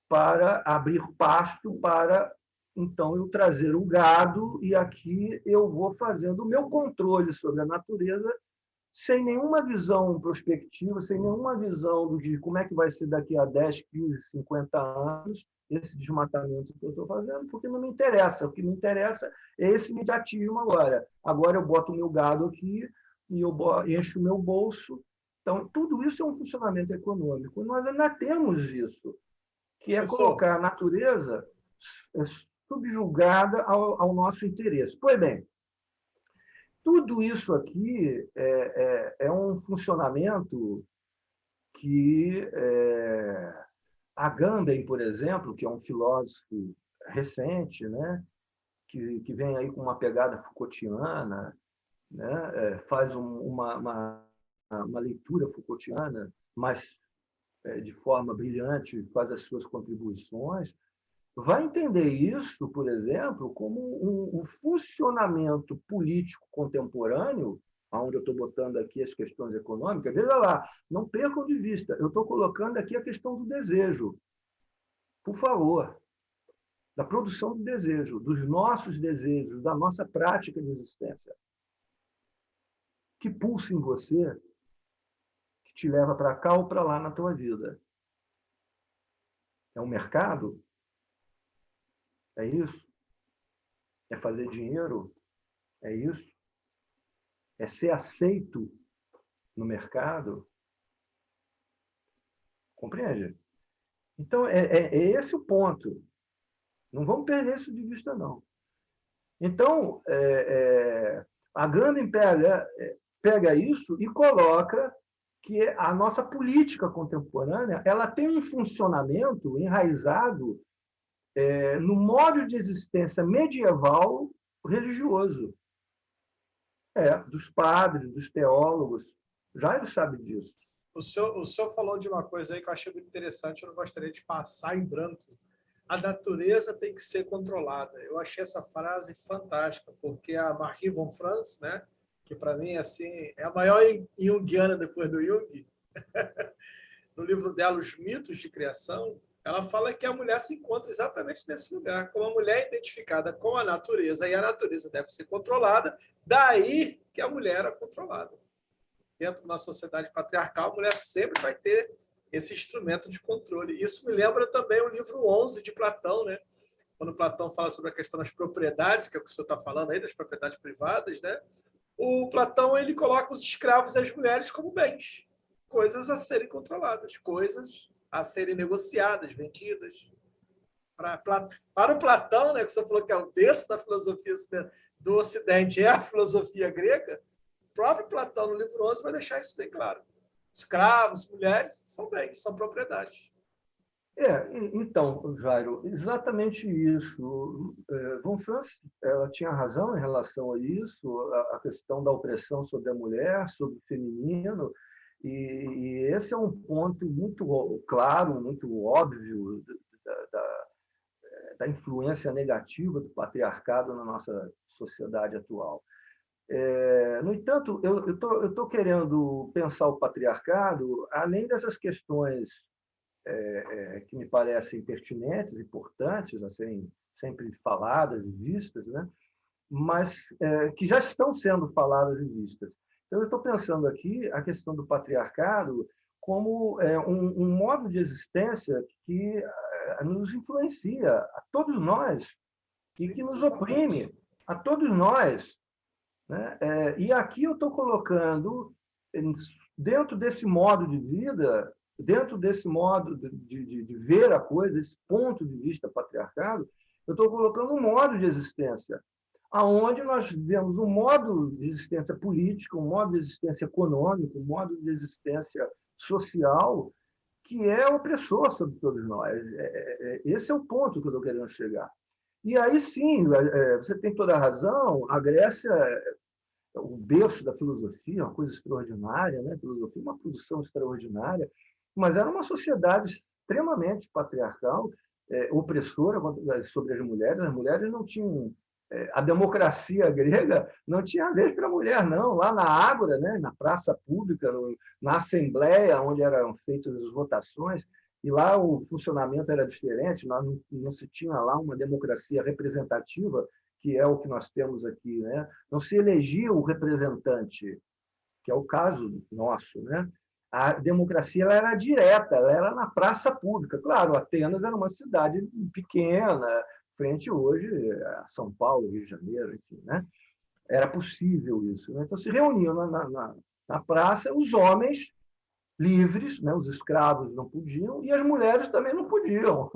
para abrir pasto para então eu trazer o gado e aqui eu vou fazendo o meu controle sobre a natureza sem nenhuma visão prospectiva, sem nenhuma visão de como é que vai ser daqui a 10, 15, 50 anos esse desmatamento que eu estou fazendo, porque não me interessa. O que me interessa é esse imediatismo agora. Agora eu boto o meu gado aqui e eu encho o meu bolso. Então, tudo isso é um funcionamento econômico. Nós ainda temos isso, que é colocar a natureza subjugada ao nosso interesse. Pois bem, tudo isso aqui é um funcionamento que Agamben, por exemplo, que é um filósofo recente, né, que vem aí com uma pegada Foucaultiana, né, faz uma leitura Foucaultiana, mas de forma brilhante, faz as suas contribuições, vai entender isso, por exemplo, como um funcionamento político contemporâneo, onde eu estou botando aqui as questões econômicas. Veja lá, não percam de vista, eu estou colocando aqui a questão do desejo. Por favor, da produção do desejo, dos nossos desejos, da nossa prática de existência. Que pulsa em você, que te leva para cá ou para lá na tua vida. É um mercado? É isso? É fazer dinheiro? É isso? É ser aceito no mercado? Compreende? Então, é esse o ponto. Não vamos perder isso de vista, não. Então, a Gandhi pega isso e coloca que a nossa política contemporânea ela tem um funcionamento enraizado no modo de existência medieval religioso. Dos padres, dos teólogos. Jairo sabe disso. O senhor falou de uma coisa aí que eu achei muito interessante, eu não gostaria de passar em branco. A natureza tem que ser controlada. Eu achei essa frase fantástica, porque a Marie von Franz, né, que para mim assim, é a maior junguiana depois do Jung, no livro dela, Os Mitos de Criação, ela fala que a mulher se encontra exatamente nesse lugar, como a mulher identificada com a natureza, e a natureza deve ser controlada, daí que a mulher é controlada. Dentro de uma sociedade patriarcal, a mulher sempre vai ter esse instrumento de controle. Isso me lembra também o livro 11 de Platão, né? Quando Platão fala sobre a questão das propriedades, que é o que o senhor está falando aí, das propriedades privadas, né? O Platão ele coloca os escravos e as mulheres como bens, coisas a serem controladas, coisas a serem negociadas, vendidas. Para o Platão, né, que o senhor falou que é o berço da filosofia do Ocidente, é a filosofia grega, o próprio Platão, no livro 11, vai deixar isso bem claro. Escravos, mulheres, são bens, são propriedades. Então, Jairo, exatamente isso. Von Franz, ela tinha razão em relação a isso, a questão da opressão sobre a mulher, sobre o feminino, e esse é um ponto muito claro, muito óbvio da influência negativa do patriarcado na nossa sociedade atual. No entanto, eu estou querendo pensar o patriarcado além dessas questões que me parecem pertinentes, importantes, a serem sempre faladas e vistas, né? Mas que já estão sendo faladas e vistas. Então, eu estou pensando aqui a questão do patriarcado como um modo de existência que nos influencia a todos nós e que nos oprime a todos nós, né? E aqui eu estou colocando, dentro desse modo de vida, dentro desse modo de ver a coisa, esse ponto de vista patriarcado, eu estou colocando um modo de existência, aonde nós vemos um modo de existência política, um modo de existência econômico, um modo de existência social, que é opressor sobre todos nós. Esse é o ponto que eu estou querendo chegar. E aí, sim, você tem toda a razão, a Grécia é o berço da filosofia, uma coisa extraordinária, né? A filosofia é uma produção extraordinária, mas era uma sociedade extremamente patriarcal, opressora sobre as mulheres não tinham... A democracia grega não tinha vez para a mulher, não. Lá na Ágora, né, na praça pública, na Assembleia, onde eram feitas as votações, e lá o funcionamento era diferente, não se tinha lá uma democracia representativa, que é o que nós temos aqui, né? Não se elegia o representante, que é o caso nosso, né? A democracia ela era direta, ela era na praça pública. Claro, Atenas era uma cidade pequena, frente hoje a São Paulo, Rio de Janeiro, enfim, né? Era possível isso, né? Então se reuniam na praça os homens livres, né? Os escravos não podiam e as mulheres também não podiam.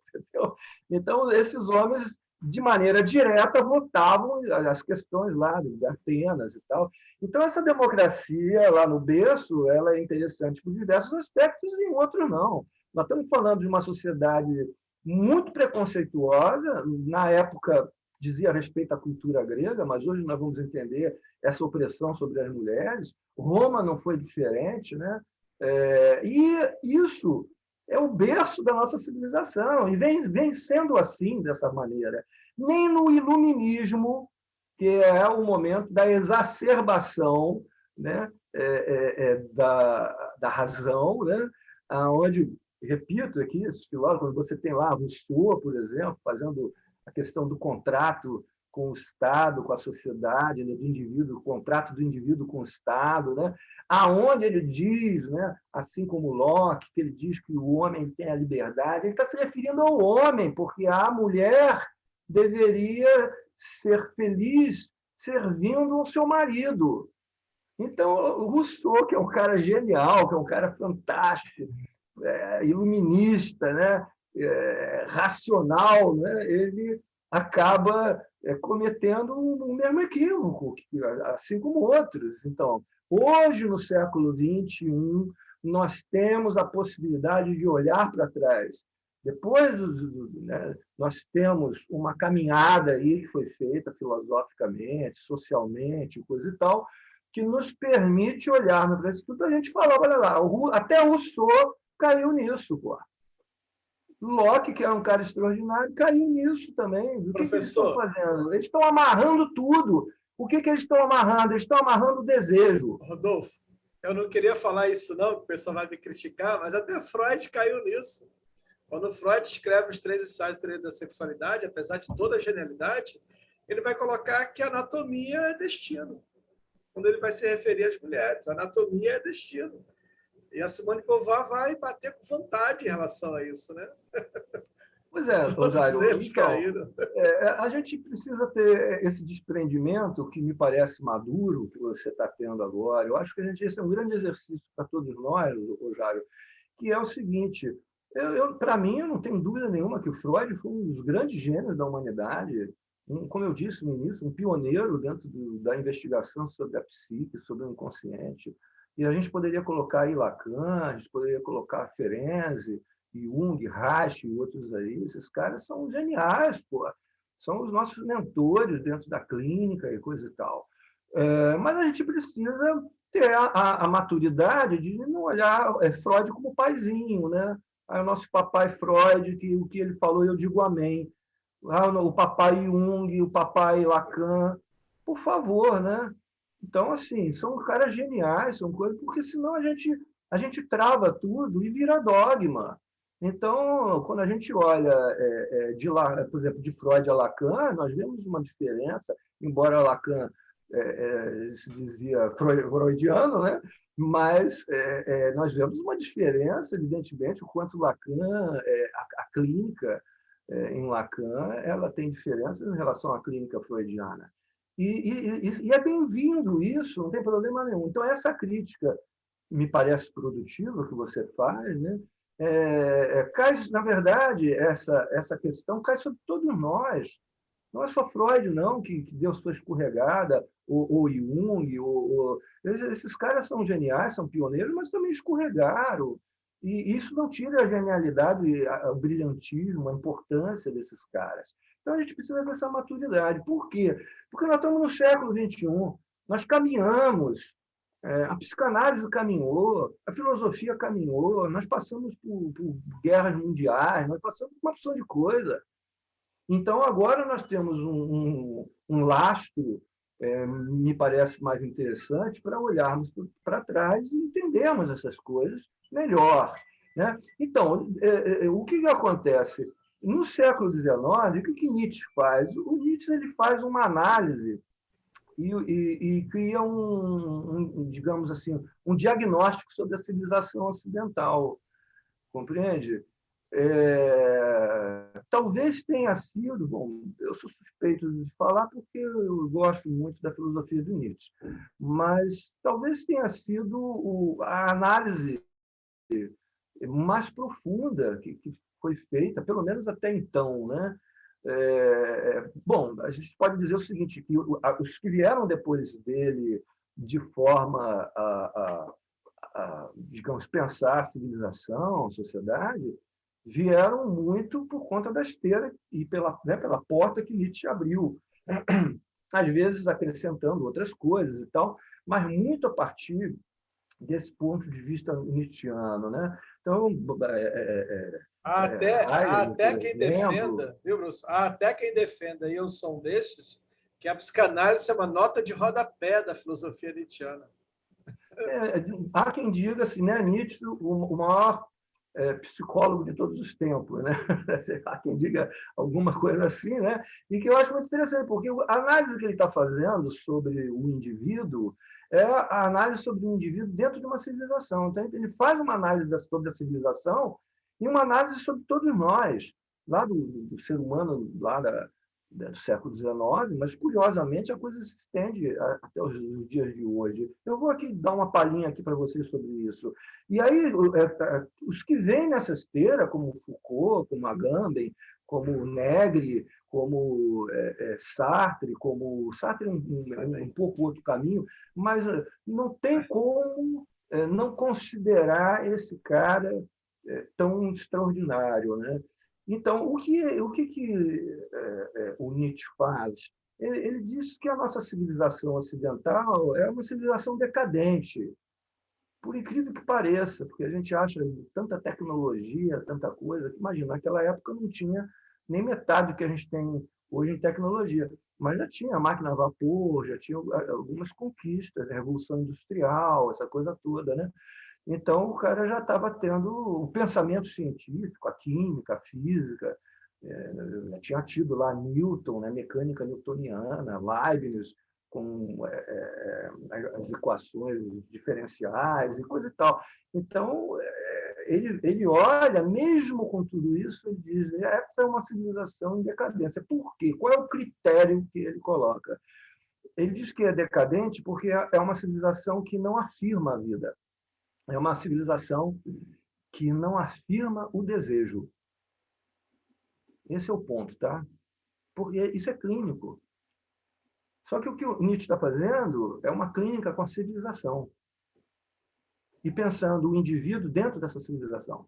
Entendeu? Então esses homens de maneira direta votavam as questões lá de Atenas e tal. Então essa democracia lá no berço, ela é interessante por diversos aspectos e em outros não. Nós estamos falando de uma sociedade muito preconceituosa, na época dizia respeito à cultura grega, mas hoje nós vamos entender essa opressão sobre as mulheres. Roma não foi diferente, né? E isso é o berço da nossa civilização, e vem sendo assim, dessa maneira. Nem no iluminismo, que é o momento da exacerbação, né? Da razão, né? Onde, repito aqui, esses filósofos, quando você tem lá Rousseau, por exemplo, fazendo a questão do contrato com o Estado, com a sociedade, né, do indivíduo, o contrato do indivíduo com o Estado, né, aonde ele diz, né, assim como Locke, que ele diz que o homem tem a liberdade, ele está se referindo ao homem, porque a mulher deveria ser feliz servindo ao seu marido. Então, o Rousseau, que é um cara genial, que é um cara fantástico, iluminista, né, racional, né, ele acaba cometendo o mesmo equívoco, assim como outros. Então, hoje, no século XXI, nós temos a possibilidade de olhar para trás. Depois, né, nós temos uma caminhada aí que foi feita filosoficamente, socialmente, coisa e tal, que nos permite olhar para isso tudo. A gente falou, olha lá, até Rousseau caiu nisso, pô. Locke, que é um cara extraordinário, caiu nisso também. O que eles estão fazendo? Eles estão amarrando tudo. O que eles estão amarrando? Eles estão amarrando o desejo. Rodolfo, Eu não queria falar isso, não, porque o pessoal vai me criticar, mas até Freud caiu nisso. Quando Freud escreve os 3 ensaios da sexualidade, apesar de toda a genialidade, ele vai colocar que a anatomia é destino. Quando ele vai se referir às mulheres, a anatomia é destino. E a Simone de Beauvoir vai bater com vontade em relação a isso, né? Pois é, Todos Jairo, eles então, caíram. a gente precisa ter esse desprendimento que me parece maduro, que você está tendo agora. Eu acho que esse é um grande exercício para todos nós, Jairo, que é o seguinte: para mim, eu não tenho dúvida nenhuma que o Freud foi um dos grandes gênios da humanidade, como eu disse no início, um pioneiro dentro da investigação sobre a psique, sobre o inconsciente. E a gente poderia colocar aí Lacan, a gente poderia colocar Ferenczi, Jung, Reich e outros aí. Esses caras são geniais, pô. São os nossos mentores dentro da clínica e coisa e tal. Mas a gente precisa ter a maturidade de não olhar Freud como paizinho, né? Aí o nosso papai Freud, que o que ele falou, eu digo amém. O papai Jung, o papai Lacan, por favor, né? Então, assim, são caras geniais, são coisas, porque senão a gente trava tudo e vira dogma. Então, quando a gente olha de lá, por exemplo, de Freud a Lacan, nós vemos uma diferença, embora Lacan se dizia freudiano, né? Mas nós vemos uma diferença, evidentemente, o quanto Lacan, a clínica em Lacan, ela tem diferença em relação à clínica freudiana. E é bem-vindo isso, não tem problema nenhum. Então, essa crítica me parece produtiva que você faz, né? Cai, na verdade, essa questão cai sobre todos nós. Não é só Freud, não, que deu sua escorregada, ou Jung, esses caras são geniais, são pioneiros, mas também escorregaram. E isso não tira a genialidade, o brilhantismo, a importância desses caras. Então, a gente precisa dessa maturidade. Por quê? Porque nós estamos no século XXI, nós caminhamos, a psicanálise caminhou, a filosofia caminhou, nós passamos por guerras mundiais, nós passamos por uma opção de coisa. Então, agora nós temos um lastro, me parece mais interessante, para olharmos para trás e entendermos essas coisas melhor, né? Então, o que acontece? No século XIX, o que Nietzsche faz? O Nietzsche ele faz uma análise e cria digamos assim, um diagnóstico sobre a civilização ocidental, compreende? Talvez tenha sido, bom, eu sou suspeito de falar porque eu gosto muito da filosofia do Nietzsche, mas talvez tenha sido a análise mais profunda que foi feita, pelo menos até então, né? Bom, a gente pode dizer o seguinte, que os que vieram depois dele de forma digamos, pensar a civilização, a sociedade, vieram muito por conta da esteira e pela porta que Nietzsche abriu. Às vezes acrescentando outras coisas e tal, mas muito a partir desse ponto de vista nietzschiano, né? Então, Até quem defenda, viu, Bruce? Até quem defenda, e eu sou um desses, que a psicanálise é uma nota de rodapé da filosofia nietzschiana. Há quem diga assim, né, Nietzsche, o maior psicólogo de todos os tempos, né? Há quem diga alguma coisa assim, né? E que eu acho muito interessante, porque a análise que ele está fazendo sobre o indivíduo é a análise sobre o indivíduo dentro de uma civilização. Então, ele faz uma análise sobre a civilização e uma análise sobre todos nós, lá do ser humano, lá do século XIX, mas, curiosamente, a coisa se estende até os dias de hoje. Eu vou aqui dar uma palhinha aqui para vocês sobre isso. E aí, os que vêm nessa esteira, como Foucault, como Agamben, como Negri, como Sartre, um pouco outro caminho, mas não tem como não considerar esse cara tão extraordinário, né? Então, o que o Nietzsche faz? Ele diz que a nossa civilização ocidental é uma civilização decadente, por incrível que pareça, porque a gente acha tanta tecnologia, tanta coisa, que imagina, naquela época não tinha nem metade do que a gente tem hoje em tecnologia. mas já tinha máquina a vapor, já tinha algumas conquistas, a Revolução Industrial, essa coisa toda, né? Então, o cara já estava tendo o pensamento científico, a química, a física, já tinha tido lá Newton, né, mecânica newtoniana, Leibniz, com as equações diferenciais e coisa e tal. Então, ele olha, mesmo com tudo isso, ele diz: essa é uma civilização em decadência. Por quê? Qual é o critério que ele coloca? Ele diz que é decadente porque é uma civilização que não afirma a vida. É uma civilização que não afirma o desejo. Esse é o ponto, tá? Porque isso é clínico. Só que o que o Nietzsche está fazendo é uma clínica com a civilização. E pensando o indivíduo dentro dessa civilização.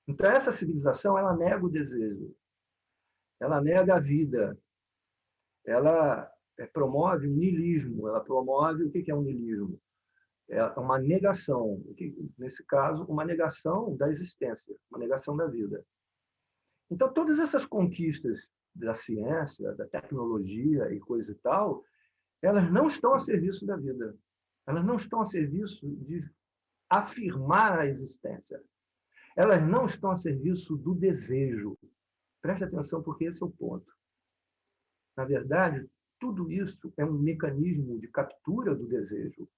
Então, essa civilização, ela nega o desejo. Ela nega a vida. Ela promove o niilismo. Ela promove... O que é um niilismo? É uma negação. Nesse caso, uma negação da existência. Uma negação da vida. Então, todas essas conquistas da ciência, da tecnologia e coisa e tal, elas não estão a serviço da vida. Elas não estão a serviço de afirmar a existência. Elas não estão a serviço do desejo. Preste atenção, porque esse é o ponto. Na verdade, tudo isso é um mecanismo de captura do desejo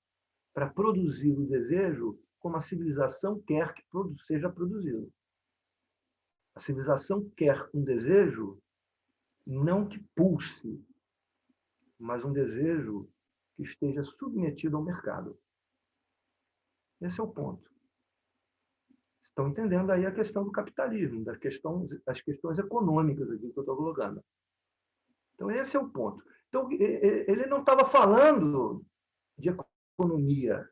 para produzir o desejo como a civilização quer que seja produzido. A civilização quer um desejo não que pulse, mas um desejo que esteja submetido ao mercado. Esse é o ponto. Estão entendendo aí a questão do capitalismo, das questões econômicas aqui que eu estou colocando. Então, esse é o ponto. Então, ele não estava falando de economia,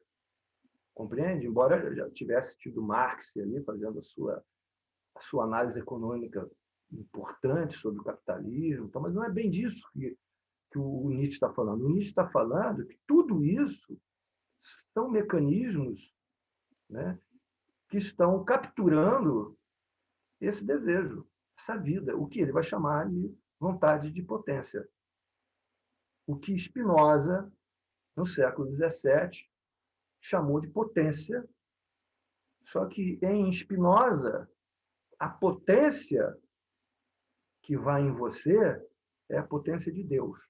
compreende? Embora já tivesse tido Marx ali fazendo a sua análise econômica importante sobre o capitalismo, mas não é bem disso que o Nietzsche está falando. O Nietzsche está falando que tudo isso são mecanismos, né, que estão capturando esse desejo, essa vida, o que ele vai chamar de vontade de potência. O que Spinoza, no século XVII, chamou de potência. Só que, em Spinoza, a potência que vai em você é a potência de Deus.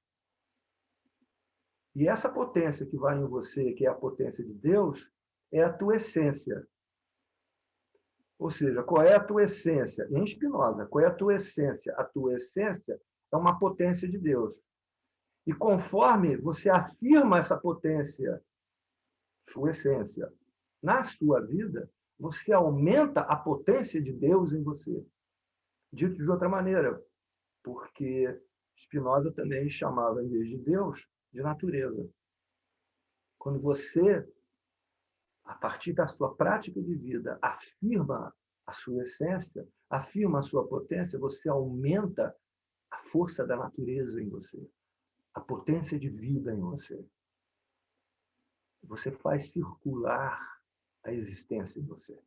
E essa potência que vai em você, que é a potência de Deus, é a tua essência. Ou seja, qual é a tua essência? Em Spinoza, qual é a tua essência? A tua essência é uma potência de Deus. E conforme você afirma essa potência, sua essência, na sua vida, você aumenta a potência de Deus em você. Dito de outra maneira, porque Spinoza também chamava, em vez de Deus, de natureza. Quando você, a partir da sua prática de vida, afirma a sua essência, afirma a sua potência, você aumenta a força da natureza em você, a potência de vida em você. Você faz circular a existência em você.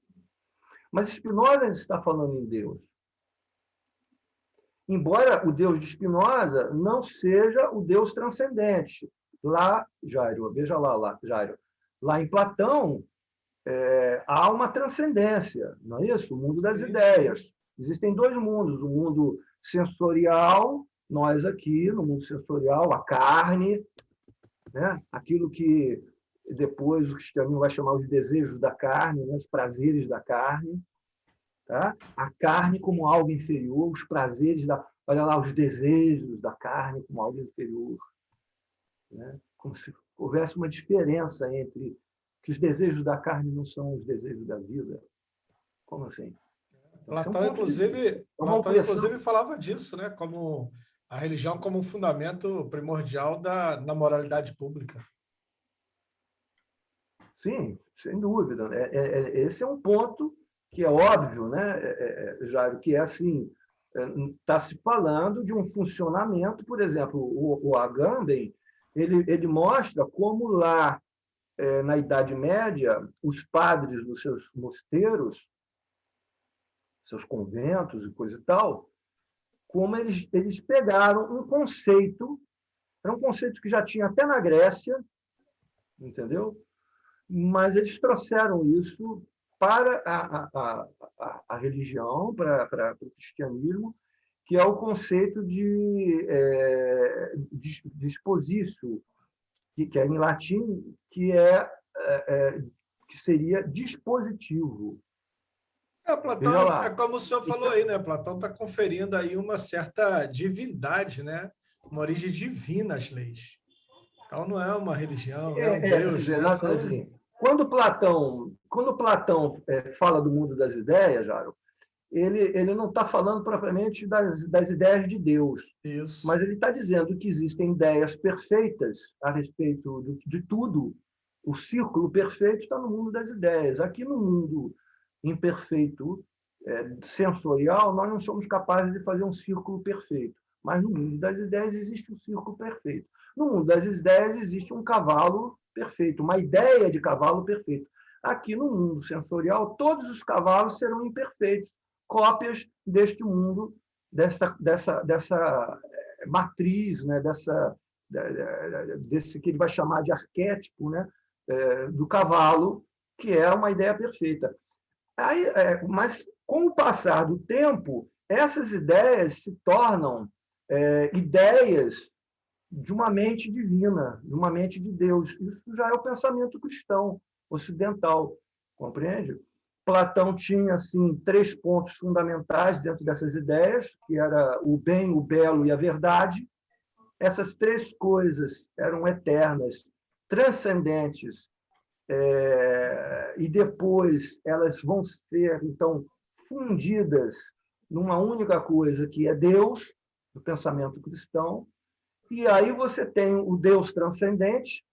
Mas Spinoza está falando em Deus. Embora o Deus de Spinoza não seja o Deus transcendente. Lá, Jairo, veja lá, Jairo, lá em Platão, há uma transcendência, não é isso? O mundo das ideias. Existem dois mundos, o mundo sensorial, nós aqui, no mundo sensorial, a carne, né? Aquilo que depois o cristianismo vai chamar os desejos da carne, né? Os prazeres da carne. Tá? A carne como algo inferior, os prazeres olha lá, os desejos da carne como algo inferior. Né? Como se houvesse uma diferença entre que os desejos da carne não são os desejos da vida. Como assim? Platão, inclusive, falava disso, né? Como a religião como um fundamento primordial da moralidade pública. Sim, sem dúvida. Esse é um ponto que é óbvio, né, Jairo, que é assim, está se falando de um funcionamento, por exemplo, o Agamben, ele mostra como lá, na Idade Média, os padres dos seus mosteiros, seus conventos e coisa e tal, como eles pegaram um conceito, era um conceito que já tinha até na Grécia, entendeu? Mas eles trouxeram isso para a religião, para o cristianismo, que é o conceito de dispositio, que é em latim, que seria dispositivo. Platão Veja é lá. como o senhor falou aí, né? Platão está conferindo aí uma certa divindade, né? Uma origem divina às leis. Então não é uma religião, não é um Quer Deus, dizer, né? São... assim, quando Platão fala do mundo das ideias, Jaro, ele não está falando propriamente das ideias de Deus, Isso. mas ele está dizendo que existem ideias perfeitas a respeito de tudo. O círculo perfeito está no mundo das ideias. Aqui no mundo imperfeito, sensorial, nós não somos capazes de fazer um círculo perfeito. Mas no mundo das ideias existe um círculo perfeito. No mundo das ideias existe um cavalo perfeito, uma ideia de cavalo perfeito. Aqui no mundo sensorial, todos os cavalos serão imperfeitos, cópias deste mundo, dessa matriz, né? Desse que ele vai chamar de arquétipo, né? Do cavalo, que é uma ideia perfeita. Aí, mas, com o passar do tempo, essas ideias se tornam ideias de uma mente divina, de uma mente de Deus. Isso já é o pensamento cristão ocidental, compreende? Platão tinha assim 3 pontos fundamentais dentro dessas ideias, que era o bem, o belo e a verdade. Essas 3 coisas eram eternas, transcendentes, e depois elas vão ser então fundidas numa única coisa, que é Deus, do pensamento cristão. E aí você tem o Deus transcendente,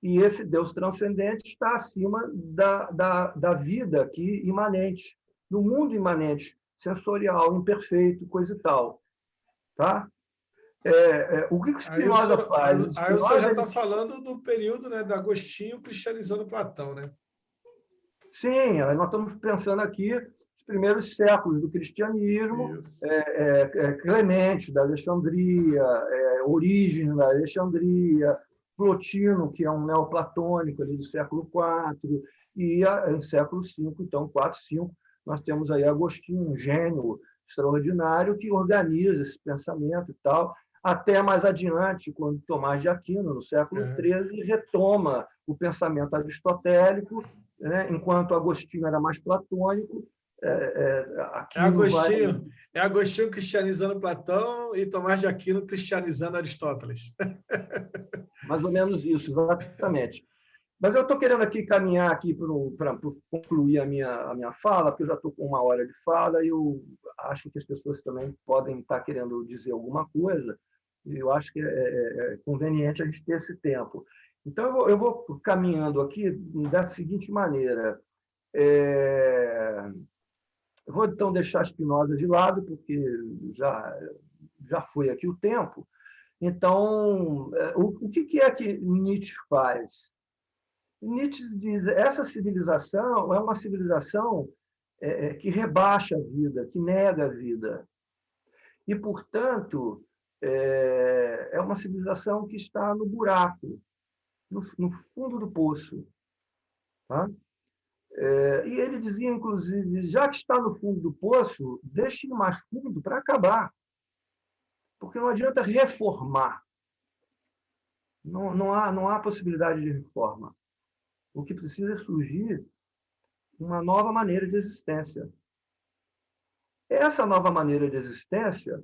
e esse Deus transcendente está acima da vida aqui imanente, do mundo imanente, sensorial, imperfeito, coisa e tal. Tá? O que Spinoza faz? Aí o senhor já está falando do período, né, de Agostinho cristianizando Platão, né? Sim, nós estamos pensando aqui os primeiros séculos do cristianismo, Clemente da Alexandria, Orígenes da Alexandria, Plotino, que é um neoplatônico ali do século IV, e em século V, então, 4, 5, nós temos aí Agostinho, um gênio extraordinário que organiza esse pensamento e tal, até mais adiante, quando Tomás de Aquino, no século XIII, retoma o pensamento aristotélico, né? Enquanto Agostinho era mais platônico, É Agostinho cristianizando Platão e Tomás de Aquino cristianizando Aristóteles. Mais ou menos isso, exatamente. Mas eu estou querendo aqui caminhar aqui para concluir a minha fala, porque eu já estou com 1 hora de fala e eu acho que as pessoas também podem estar querendo dizer alguma coisa, e eu acho que é conveniente a gente ter esse tempo. Então, eu vou caminhando aqui da seguinte maneira. Eu vou, então, deixar Spinoza de lado, porque já foi aqui o tempo. Então, o que é que Nietzsche faz? Nietzsche diz que essa civilização é uma civilização que rebaixa a vida, que nega a vida. E, portanto, é uma civilização que está no buraco, no fundo do poço. Tá? E ele dizia, inclusive, já que está no fundo do poço, deixe ir mais fundo para acabar. Porque não adianta reformar. Não há possibilidade de reforma. O que precisa é surgir uma nova maneira de existência. Essa nova maneira de existência,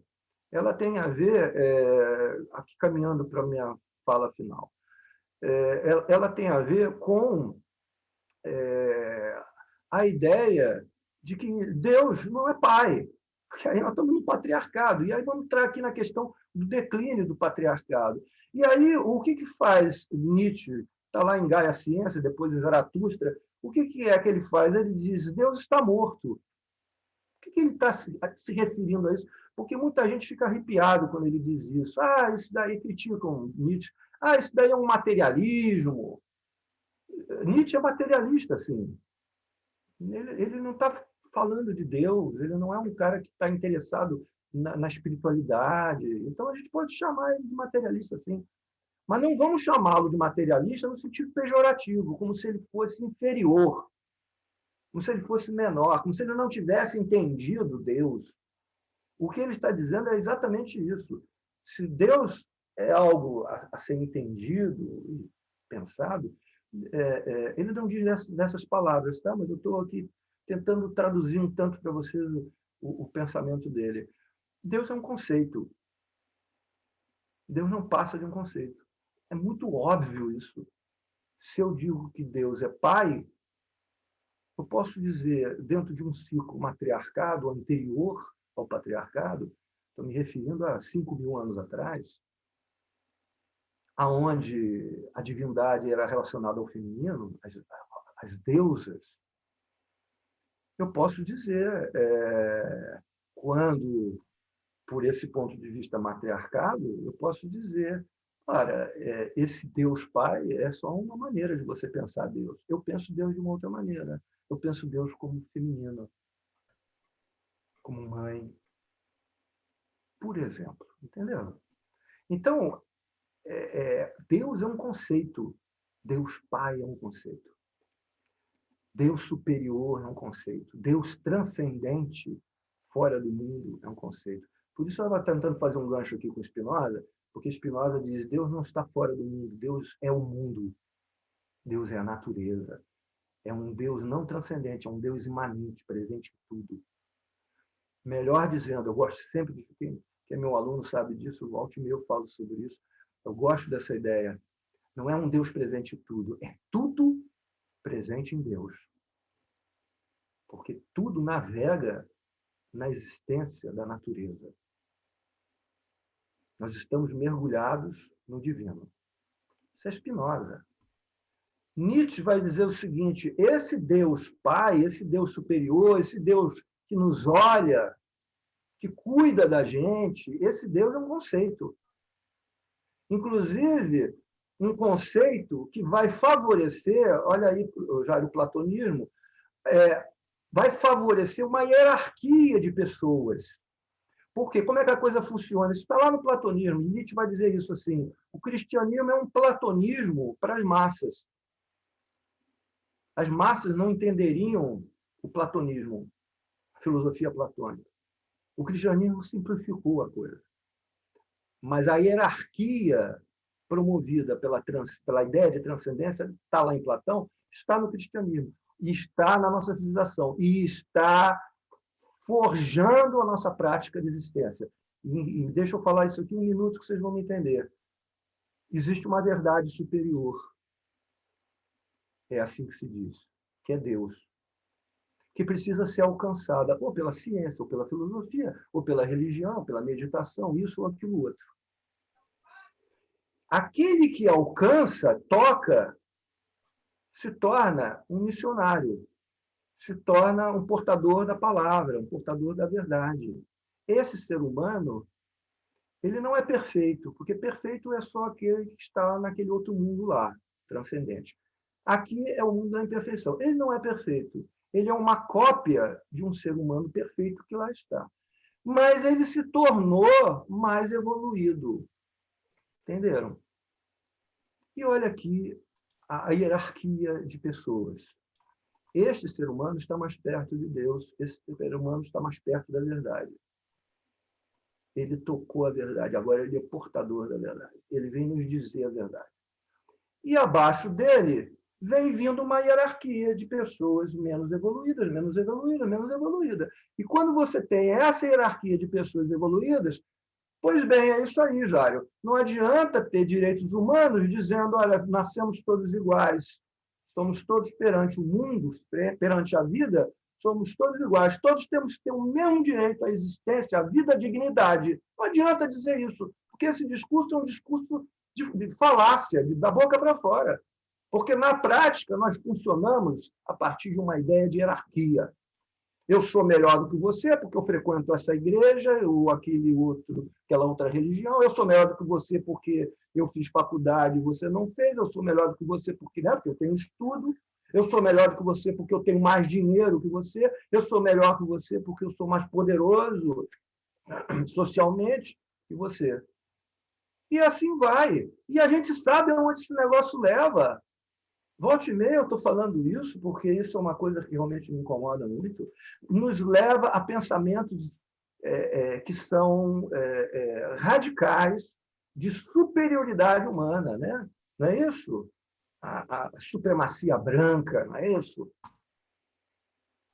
ela tem a ver, aqui caminhando para a minha fala final, ela tem a ver com a ideia de que Deus não é pai, porque aí nós estamos no patriarcado, e aí vamos entrar aqui na questão do declínio do patriarcado. E aí, o que faz Nietzsche? Está lá em Gaia Ciência, depois em Zaratustra, o que é que ele faz? Ele diz, Deus está morto. O que ele está se referindo a isso? Porque muita gente fica arrepiado quando ele diz isso. Isso daí criticam Nietzsche. Isso daí é um materialismo. Nietzsche é materialista, sim. Ele não está falando de Deus, ele não é um cara que está interessado na espiritualidade. Então, a gente pode chamar ele de materialista, sim. Mas não vamos chamá-lo de materialista no sentido pejorativo, como se ele fosse inferior, como se ele fosse menor, como se ele não tivesse entendido Deus. O que ele está dizendo é exatamente isso. Se Deus é algo a ser entendido e pensado, ele não diz nessas palavras, tá? Mas eu estou aqui tentando traduzir um tanto para vocês o pensamento dele. Deus é um conceito. Deus não passa de um conceito. É muito óbvio isso. Se eu digo que Deus é Pai, eu posso dizer, dentro de um ciclo matriarcado anterior ao patriarcado, estou me referindo a 5.000 anos atrás, aonde a divindade era relacionada ao feminino, as deusas, eu posso dizer, quando, por esse ponto de vista matriarcado, eu posso dizer, olha, esse Deus Pai é só uma maneira de você pensar Deus. Eu penso Deus de uma outra maneira. Eu penso Deus como feminino, como mãe, por exemplo. Entendeu? Então, Deus é um conceito. Deus Pai é um conceito. Deus superior é um conceito. Deus transcendente, fora do mundo, é um conceito. Por isso, eu estava tentando fazer um gancho aqui com Spinoza, porque Spinoza diz, Deus não está fora do mundo, Deus é o mundo. Deus é a natureza. É um Deus não transcendente, é um Deus imanente, presente em tudo. Melhor dizendo, eu gosto sempre de quem é meu aluno sabe disso, volta e meia eu falo sobre isso. Eu gosto dessa ideia. Não é um Deus presente em tudo, é tudo presente em Deus. Porque tudo navega na existência da natureza. Nós estamos mergulhados no divino. Isso é Spinoza. Nietzsche vai dizer o seguinte, esse Deus Pai, esse Deus superior, esse Deus que nos olha, que cuida da gente, esse Deus é um conceito. Inclusive, um conceito que vai favorecer, olha aí, já o platonismo, vai favorecer uma hierarquia de pessoas. Por quê? Como é que a coisa funciona? Isso está lá no platonismo. Nietzsche vai dizer isso assim, o cristianismo é um platonismo para as massas. As massas não entenderiam o platonismo, a filosofia platônica. O cristianismo simplificou a coisa. Mas a hierarquia promovida pela ideia de transcendência, está lá em Platão, está no cristianismo, e está na nossa civilização, e está forjando a nossa prática de existência. E deixa eu falar isso aqui um minuto que vocês vão me entender. Existe uma verdade superior. É assim que se diz, que é Deus, que precisa ser alcançada ou pela ciência, ou pela filosofia, ou pela religião, pela meditação, isso ou aquilo outro. Aquele que alcança, toca, se torna um missionário, se torna um portador da palavra, um portador da verdade. Esse ser humano, ele não é perfeito, porque perfeito é só aquele que está naquele outro mundo lá, transcendente. Aqui é o mundo da imperfeição. Ele não é perfeito. Ele é uma cópia de um ser humano perfeito que lá está. Mas ele se tornou mais evoluído. Entenderam? E olha aqui a hierarquia de pessoas. Este ser humano está mais perto de Deus. Esse ser humano está mais perto da verdade. Ele tocou a verdade. Agora ele é portador da verdade. Ele vem nos dizer a verdade. E abaixo dele vem vindo uma hierarquia de pessoas menos evoluídas, menos evoluídas, menos evoluídas. E quando você tem essa hierarquia de pessoas evoluídas, pois bem, é isso aí, Jário. Não adianta ter direitos humanos dizendo, olha, nascemos todos iguais, somos todos perante o mundo, perante a vida, somos todos iguais, todos temos que ter o mesmo direito à existência, à vida, à dignidade. Não adianta dizer isso, porque esse discurso é um discurso de falácia, da boca para fora. Porque, na prática, nós funcionamos a partir de uma ideia de hierarquia. Eu sou melhor do que você porque eu frequento essa igreja ou aquela outra religião. Eu sou melhor do que você porque eu fiz faculdade e você não fez. Eu sou melhor do que você porque eu tenho estudo. Eu sou melhor do que você porque eu tenho mais dinheiro que você. Eu sou melhor que você porque eu sou mais poderoso. socialmente que você. E assim vai. E a gente sabe aonde esse negócio leva. Volta e meia eu estou falando isso, porque isso é uma coisa que realmente me incomoda muito, nos leva a pensamentos que são radicais de superioridade humana, né? Não é isso? A supremacia branca, não é isso?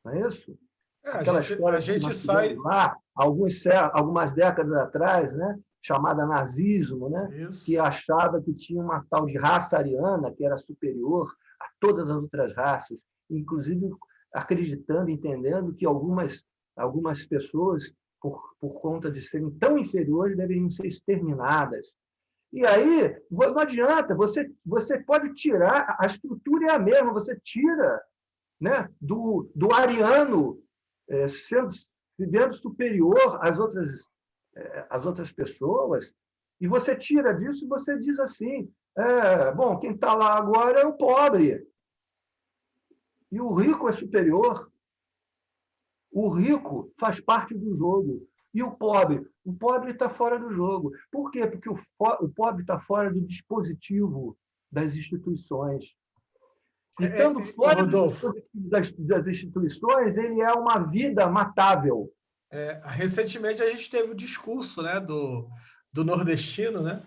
Não é isso? Aquela A história que gente nós tivemos sai. lá, algumas décadas atrás, né? Chamada nazismo, né? Que Isso. achava que tinha uma tal de raça ariana que era superior a todas as outras raças, inclusive acreditando, entendendo que algumas pessoas, por conta de serem tão inferiores, deveriam ser exterminadas. E aí, não adianta, você pode tirar, a estrutura é a mesma, você tira, né, do ariano vivendo superior às outras pessoas, e você tira disso e você diz assim, bom, quem está lá agora é o pobre, e o rico é superior. O rico faz parte do jogo. E o pobre está fora do jogo. Por quê? Porque o pobre está fora do dispositivo das instituições. E estando fora do Rodolfo, dispositivo das instituições, ele é uma vida matável. recentemente a gente teve o discurso, né, do nordestino, né?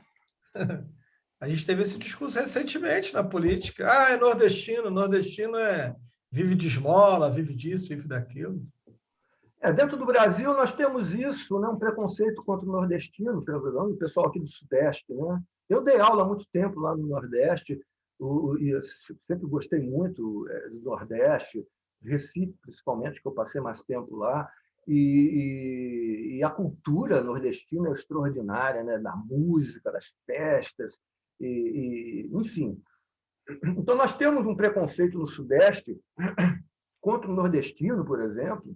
A gente teve esse discurso recentemente na política. Ah, é nordestino, nordestino vive de esmola, vive disso, vive daquilo. Dentro do Brasil, nós temos isso, né? Um preconceito contra o nordestino, o pessoal aqui do Sudeste. Né? Eu dei aula há muito tempo lá no Nordeste, e sempre gostei muito do Nordeste, Recife, principalmente, que eu passei mais tempo lá. E a cultura nordestina é extraordinária, né? Da música, das festas, enfim. Então, nós temos um preconceito no Sudeste contra o nordestino, por exemplo,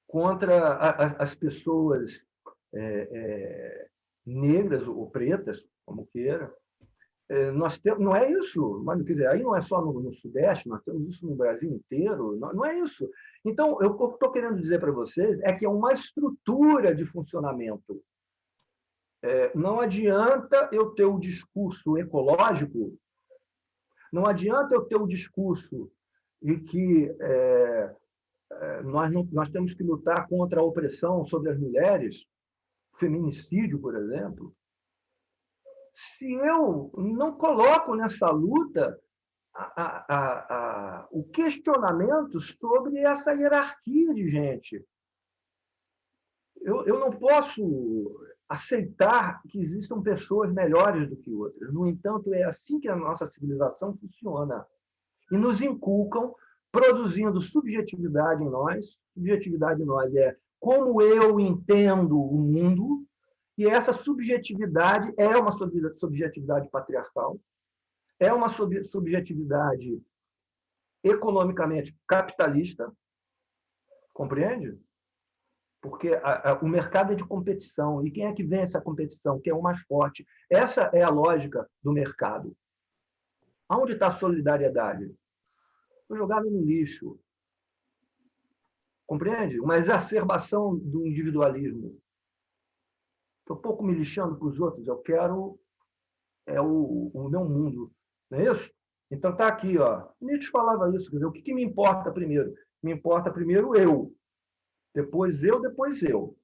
contra as pessoas negras ou pretas, como queira. Nós temos, não é isso, mas quer dizer, aí não é só no Sudeste, nós temos isso no Brasil inteiro, não é isso. Então, eu estou querendo dizer para vocês é que é uma estrutura de funcionamento. Não adianta eu ter o discurso ecológico, não adianta eu ter o discurso de que nós temos que lutar contra a opressão sobre as mulheres, feminicídio, por exemplo, se eu não coloco nessa luta o questionamento sobre essa hierarquia de gente. Eu não posso aceitar que existam pessoas melhores do que outras. No entanto, é assim que a nossa civilização funciona. E nos inculcam, produzindo subjetividade em nós. Subjetividade em nós é como eu entendo o mundo, e essa subjetividade é uma subjetividade patriarcal, é uma subjetividade economicamente capitalista, compreende? Porque o mercado é de competição, e quem é que vence essa competição? Quem é o mais forte? Essa é a lógica do mercado. Onde está a solidariedade? Foi jogada no lixo. Compreende? Uma exacerbação do individualismo. Estou pouco me lixando para os outros, eu quero o meu mundo. Não é isso? Então está aqui, ó. Nietzsche falava isso, quer dizer, o que me importa primeiro? Me importa primeiro eu, depois eu, depois eu.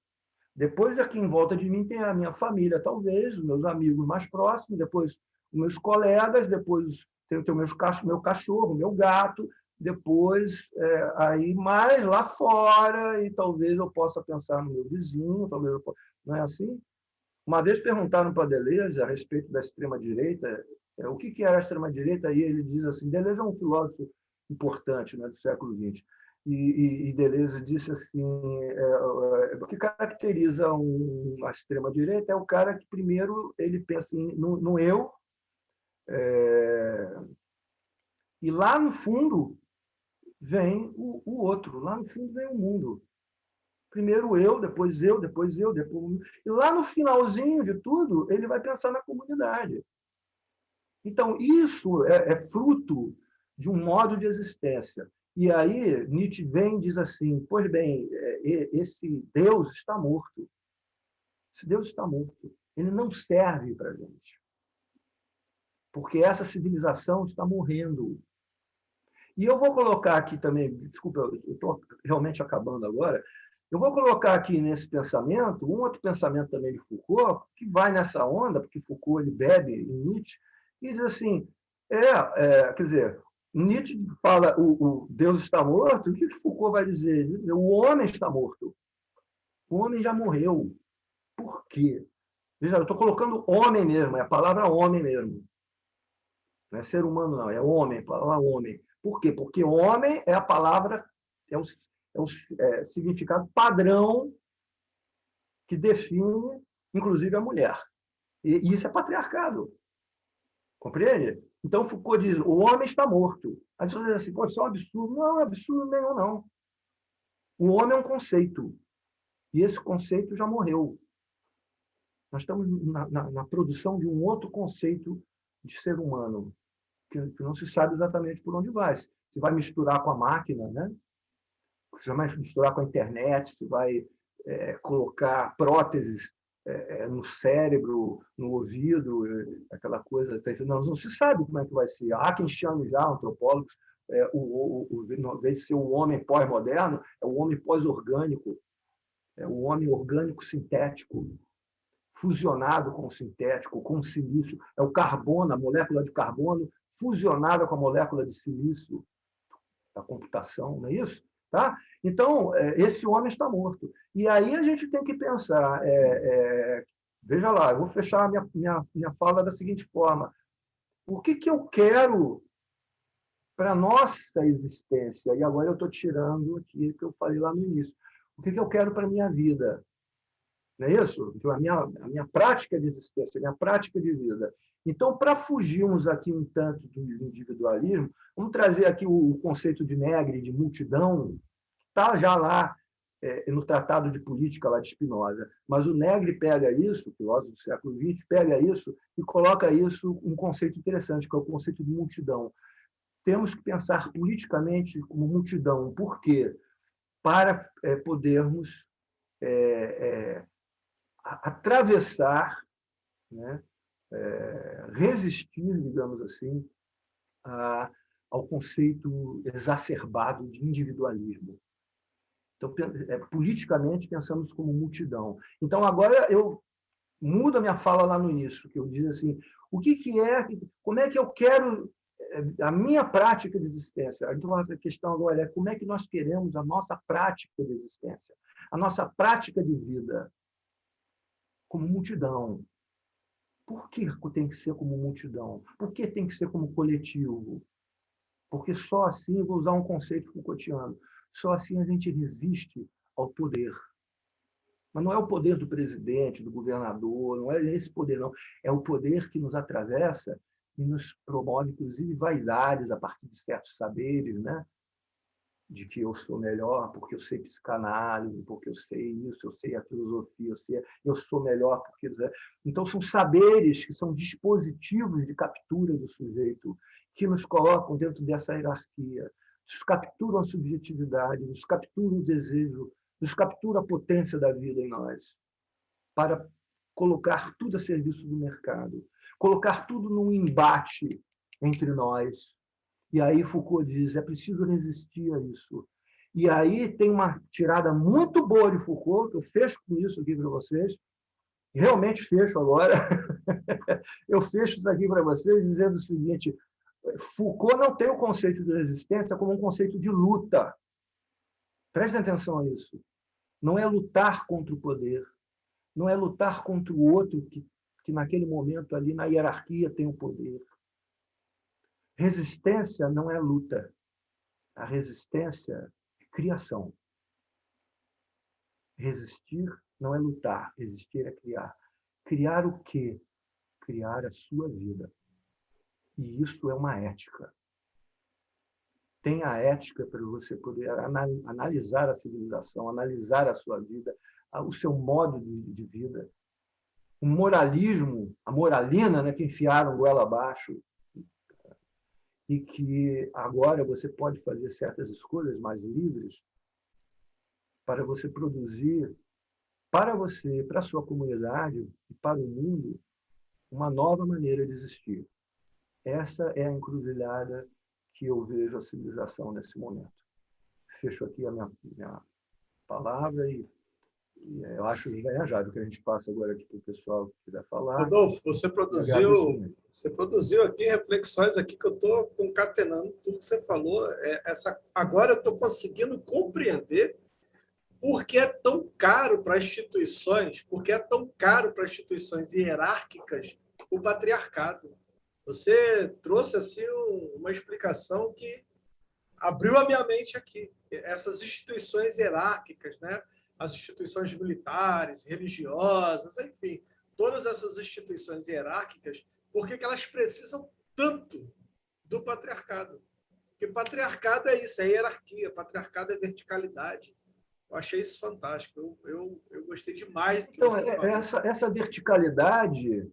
Depois aqui em volta de mim tem a minha família, talvez, os meus amigos mais próximos, depois os meus colegas, depois tem o meu cachorro, meu gato, depois aí mais lá fora, e talvez eu possa pensar no meu vizinho, talvez eu possa... Não é assim? Uma vez perguntaram para Deleuze a respeito da extrema-direita, o que era a extrema-direita, e ele diz assim, Deleuze é um filósofo importante, né, do século XX, e Deleuze disse assim, o que caracteriza a extrema-direita é o cara que primeiro ele pensa no eu, e lá no fundo vem o outro, lá no fundo vem o mundo. Primeiro eu, depois eu, depois eu, depois... E lá no finalzinho de tudo, ele vai pensar na comunidade. Então, isso é fruto de um modo de existência. E aí Nietzsche vem e diz assim, pois bem, esse Deus está morto. Esse Deus está morto. Ele não serve para a gente. Porque essa civilização está morrendo. E eu vou colocar aqui também, desculpa, eu estou realmente acabando agora, eu vou colocar aqui nesse pensamento um outro pensamento também de Foucault, que vai nessa onda, porque Foucault ele bebe em Nietzsche, e diz assim, quer dizer, Nietzsche fala o Deus está morto, o que Foucault vai dizer? O homem está morto. O homem já morreu. Por quê? Veja, eu estou colocando homem mesmo, é a palavra homem mesmo. Não é ser humano, não, é homem, a palavra homem. Por quê? Porque homem é a palavra, é o significado padrão que define, inclusive, a mulher. E isso é patriarcado. Compreende? Então, Foucault diz, o homem está morto. Aí você diz assim, pode ser um absurdo. Não é absurdo nenhum, não. O homem é um conceito. E esse conceito já morreu. Nós estamos na produção de um outro conceito de ser humano, que não se sabe exatamente por onde vai. Se vai misturar com a máquina, né? Se vai misturar com a internet, se vai colocar próteses no cérebro, no ouvido, aquela coisa. Não se sabe como é que vai ser. Há quem chame já, antropólogos, em vez de ser o homem pós-moderno, é o homem pós-orgânico, é o homem orgânico sintético, fusionado com o sintético, com o silício. É o carbono, a molécula de carbono fusionada com a molécula de silício da computação, não é isso? Tá? Então, esse homem está morto. E aí a gente tem que pensar, veja lá, eu vou fechar a minha fala da seguinte forma, o que eu quero para a nossa existência? E agora eu estou tirando aqui o que eu falei lá no início. O que eu quero para a minha vida? Não é isso? Então, a minha prática de existência, a minha prática de vida. Então, para fugirmos aqui um tanto do individualismo, vamos trazer aqui o conceito de Negri, de multidão, que está já lá no Tratado de Política lá de Spinoza. Mas o Negri pega isso, o filósofo do século XX, pega isso e coloca isso um conceito interessante, que é o conceito de multidão. Temos que pensar politicamente como multidão. Por quê? Para podermos atravessar, né, resistir, digamos assim, ao conceito exacerbado de individualismo. Então, politicamente, pensamos como multidão. Então, agora eu mudo a minha fala lá no início, que eu digo assim, como é que eu quero a minha prática de existência? Então, a questão agora é como é que nós queremos a nossa prática de existência, a nossa prática de vida, como multidão. Por que tem que ser como multidão? Por que tem que ser como coletivo? Porque só assim, eu vou usar um conceito Foucaultiano, só assim a gente resiste ao poder. Mas não é o poder do presidente, do governador, não é esse poder, não. É o poder que nos atravessa e nos promove, inclusive, vaidades a partir de certos saberes, né? De que eu sou melhor porque eu sei psicanálise, porque eu sei isso, eu sei a filosofia, eu sou melhor porque... Então, são saberes que são dispositivos de captura do sujeito, que nos colocam dentro dessa hierarquia, nos capturam a subjetividade, nos capturam o desejo, nos captura a potência da vida em nós, para colocar tudo a serviço do mercado, colocar tudo num embate entre nós. E aí Foucault diz, é preciso resistir a isso. E aí tem uma tirada muito boa de Foucault, que eu fecho com isso aqui para vocês, realmente fecho agora, eu fecho isso aqui para vocês dizendo o seguinte, Foucault não tem o conceito de resistência como um conceito de luta. Prestem atenção a isso. Não é lutar contra o poder, não é lutar contra o outro que naquele momento ali na hierarquia tem o poder. Resistência não é luta. A resistência é criação. Resistir não é lutar, resistir é criar. Criar o quê? Criar a sua vida. E isso é uma ética. Tem a ética para você poder analisar a civilização, analisar a sua vida, o seu modo de vida. O moralismo, a moralina, né, que enfiaram goela abaixo. e que agora você pode fazer certas escolhas mais livres para você produzir para você, para a sua comunidade e para o mundo, uma nova maneira de existir. Essa é a encruzilhada que eu vejo a civilização nesse momento. Fecho aqui a minha palavra e eu acho invejável que a gente passa agora aqui para o pessoal que quiser falar. Rodolfo, você produziu aqui reflexões aqui que eu estou concatenando tudo que você falou. Agora eu estou conseguindo compreender por que é tão caro para instituições, hierárquicas o patriarcado. Você trouxe assim uma explicação que abriu a minha mente aqui. Essas instituições hierárquicas, né? As instituições militares, religiosas, enfim, todas essas instituições hierárquicas, por que elas precisam tanto do patriarcado? Porque patriarcado é isso, é hierarquia, patriarcado é verticalidade. Eu achei isso fantástico. Eu gostei demais do que você falou. Essa verticalidade,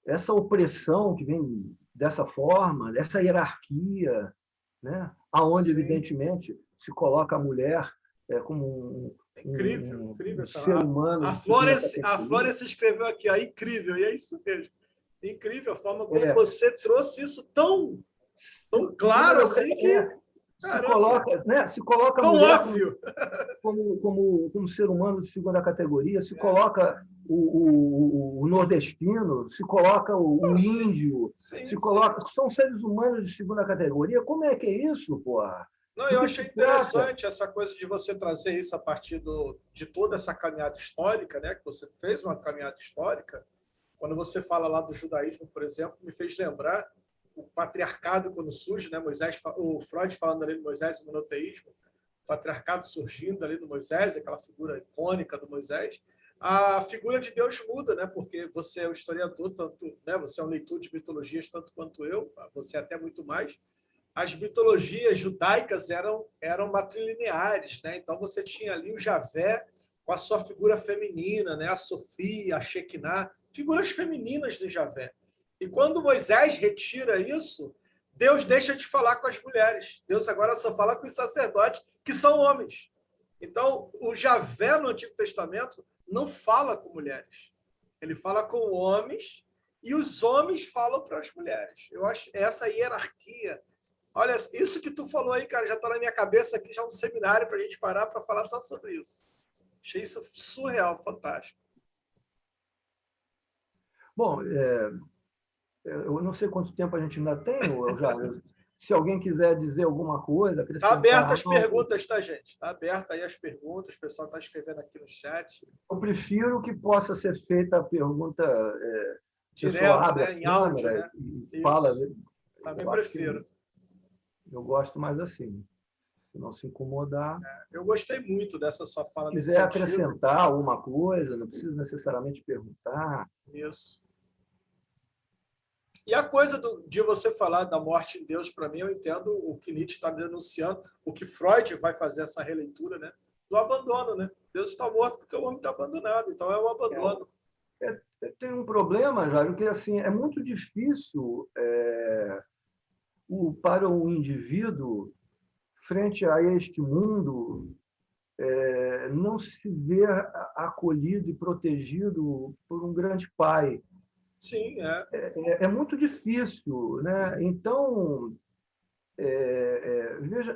essa opressão que vem dessa forma, dessa hierarquia, né? Aonde, evidentemente, se coloca a mulher como incrível ser humano. A Florence escreveu aqui, ó, incrível, e é isso mesmo. Incrível a forma como você trouxe isso tão claro assim que... Se coloca tão a mulher óbvio. Como ser humano de segunda categoria, se coloca o nordestino, se coloca o índio, são seres humanos de segunda categoria. Como é que é isso, porra? Não, eu achei interessante essa coisa de você trazer isso a partir de toda essa caminhada histórica, né? Que você fez uma caminhada histórica. Quando você fala lá do judaísmo, por exemplo, me fez lembrar o patriarcado quando surge, né? O Freud falando ali do Moisés e o monoteísmo, o patriarcado surgindo ali no Moisés, aquela figura icônica do Moisés. A figura de Deus muda, né? Porque você é um historiador, tanto, né? Você é um leitor de mitologias tanto quanto eu, você até muito mais. As mitologias judaicas eram matrilineares, né? Então você tinha ali o Javé com a sua figura feminina, né? A Sofia, a Shekinah, figuras femininas de Javé. E quando Moisés retira isso, Deus deixa de falar com as mulheres. Deus agora só fala com os sacerdotes, que são homens. Então, o Javé no Antigo Testamento não fala com mulheres. Ele fala com homens e os homens falam para as mulheres. Eu acho essa hierarquia. Olha, isso que tu falou aí, cara, já está na minha cabeça aqui, já um seminário para a gente parar para falar só sobre isso. Achei isso surreal, fantástico. Bom, eu não sei quanto tempo a gente ainda tem, se alguém quiser dizer alguma coisa... Está aberta as perguntas, tá, gente? Está aberta aí as perguntas, o pessoal está escrevendo aqui no chat. Eu prefiro que possa ser feita a pergunta direto, né? Em áudio, né? E fala. Também prefiro. Eu gosto mais assim. Se não se incomodar... Eu gostei muito dessa sua fala. Se quiser acrescentar alguma coisa, não precisa necessariamente perguntar. Isso. E a coisa de você falar da morte em Deus, para mim, eu entendo o que Nietzsche está denunciando, o que Freud vai fazer essa releitura, né? Do abandono, né? Deus está morto porque o homem está abandonado, então é o abandono. Tem um problema, Jairo, que assim, é muito difícil para o indivíduo, frente a este mundo, não se ver acolhido e protegido por um grande pai. Sim, é muito difícil, né? Então,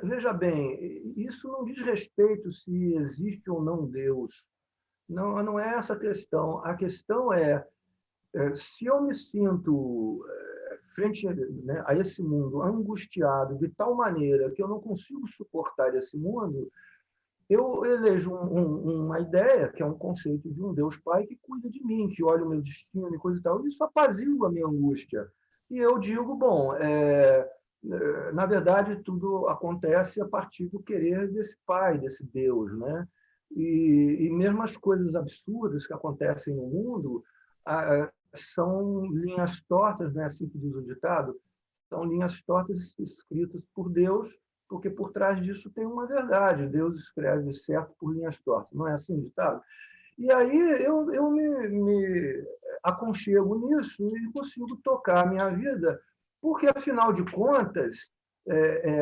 veja bem, isso não diz respeito se existe ou não Deus. Não é essa a questão. A questão se eu me sinto frente, né, a esse mundo angustiado de tal maneira que eu não consigo suportar esse mundo, eu elejo uma ideia, que é um conceito de um Deus Pai que cuida de mim, que olha o meu destino e coisa e tal. Isso apazigua a minha angústia. E eu digo, bom, na verdade, tudo acontece a partir do querer desse Pai, desse Deus, né? E mesmo as coisas absurdas que acontecem no mundo são linhas tortas, né? Assim que diz o ditado, são linhas tortas escritas por Deus, porque por trás disso tem uma verdade. Deus escreve certo por linhas tortas. Não é assim, ditado? E aí eu me aconchego nisso e consigo tocar a minha vida, porque, afinal de contas,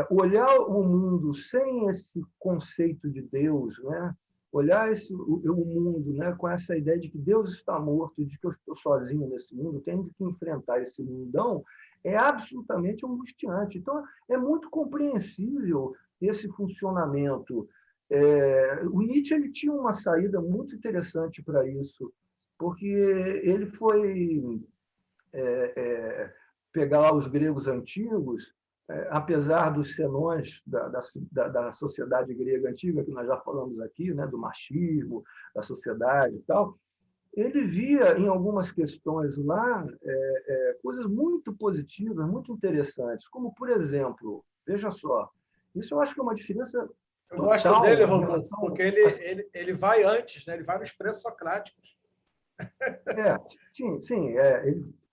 olhar o mundo sem esse conceito de Deus, né? Olhar o mundo, né, com essa ideia de que Deus está morto, de que eu estou sozinho nesse mundo, tenho que enfrentar esse mundão, é absolutamente angustiante. Então, é muito compreensível esse funcionamento. O Nietzsche ele tinha uma saída muito interessante para isso, porque ele foi pegar lá os gregos antigos, apesar dos senões da sociedade grega antiga, que nós já falamos aqui, né, do machismo, da sociedade e tal, ele via em algumas questões lá coisas muito positivas, muito interessantes, como, por exemplo, veja só, isso eu acho que é uma diferença eu gosto dele, Rodolfo, porque ele vai antes, né? Ele vai nos pré-socráticos.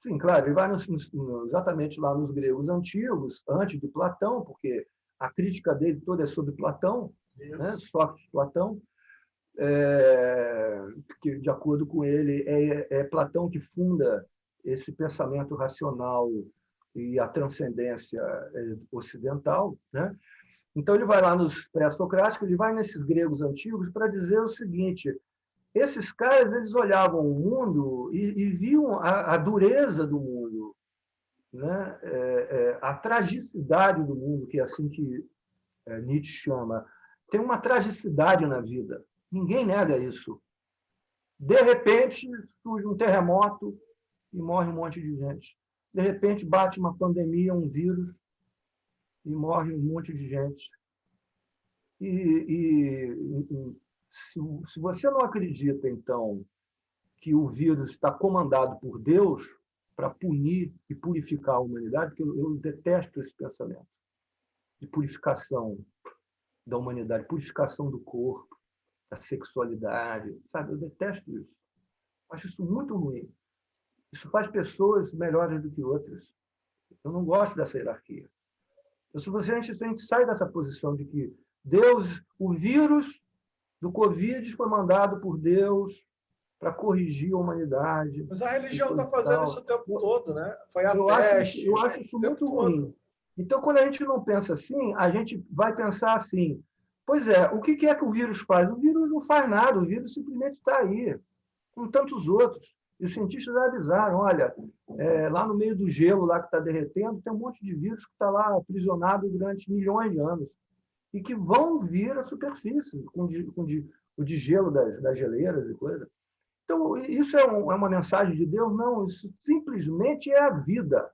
Sim, claro, ele vai exatamente lá nos gregos antigos, antes de Platão, porque a crítica dele toda é sobre Platão, né? Sócrates, Platão, que, de acordo com ele, é Platão que funda esse pensamento racional e a transcendência ocidental, né? Então, ele vai lá nos pré-socráticos, ele vai nesses gregos antigos para dizer o seguinte: esses caras eles olhavam o mundo e viam a dureza do mundo, né? A tragicidade do mundo, que é assim que Nietzsche chama. Tem uma tragicidade na vida. Ninguém nega isso. De repente, surge um terremoto e morre um monte de gente. De repente, bate uma pandemia, um vírus, e morre um monte de gente. Se você não acredita, então, que o vírus está comandado por Deus para punir e purificar a humanidade, porque eu detesto esse pensamento de purificação da humanidade, purificação do corpo, da sexualidade, sabe? Eu detesto isso. Acho isso muito ruim. Isso faz pessoas melhores do que outras. Eu não gosto dessa hierarquia. Se a gente sai dessa posição de que Deus, o vírus do Covid foi mandado por Deus para corrigir a humanidade. Mas a religião está fazendo isso o tempo todo, né? Foi a peste. Eu acho isso muito ruim. Então, quando a gente não pensa assim, a gente vai pensar assim: pois é, o que é que o vírus faz? O vírus não faz nada, o vírus simplesmente está aí, como tantos outros. E os cientistas avisaram: olha, lá no meio do gelo lá que está derretendo, tem um monte de vírus que está lá aprisionado durante milhões de anos e que vão vir à superfície com o degelo das geleiras e coisa. Então, isso é uma mensagem de Deus? Não, isso simplesmente é a vida.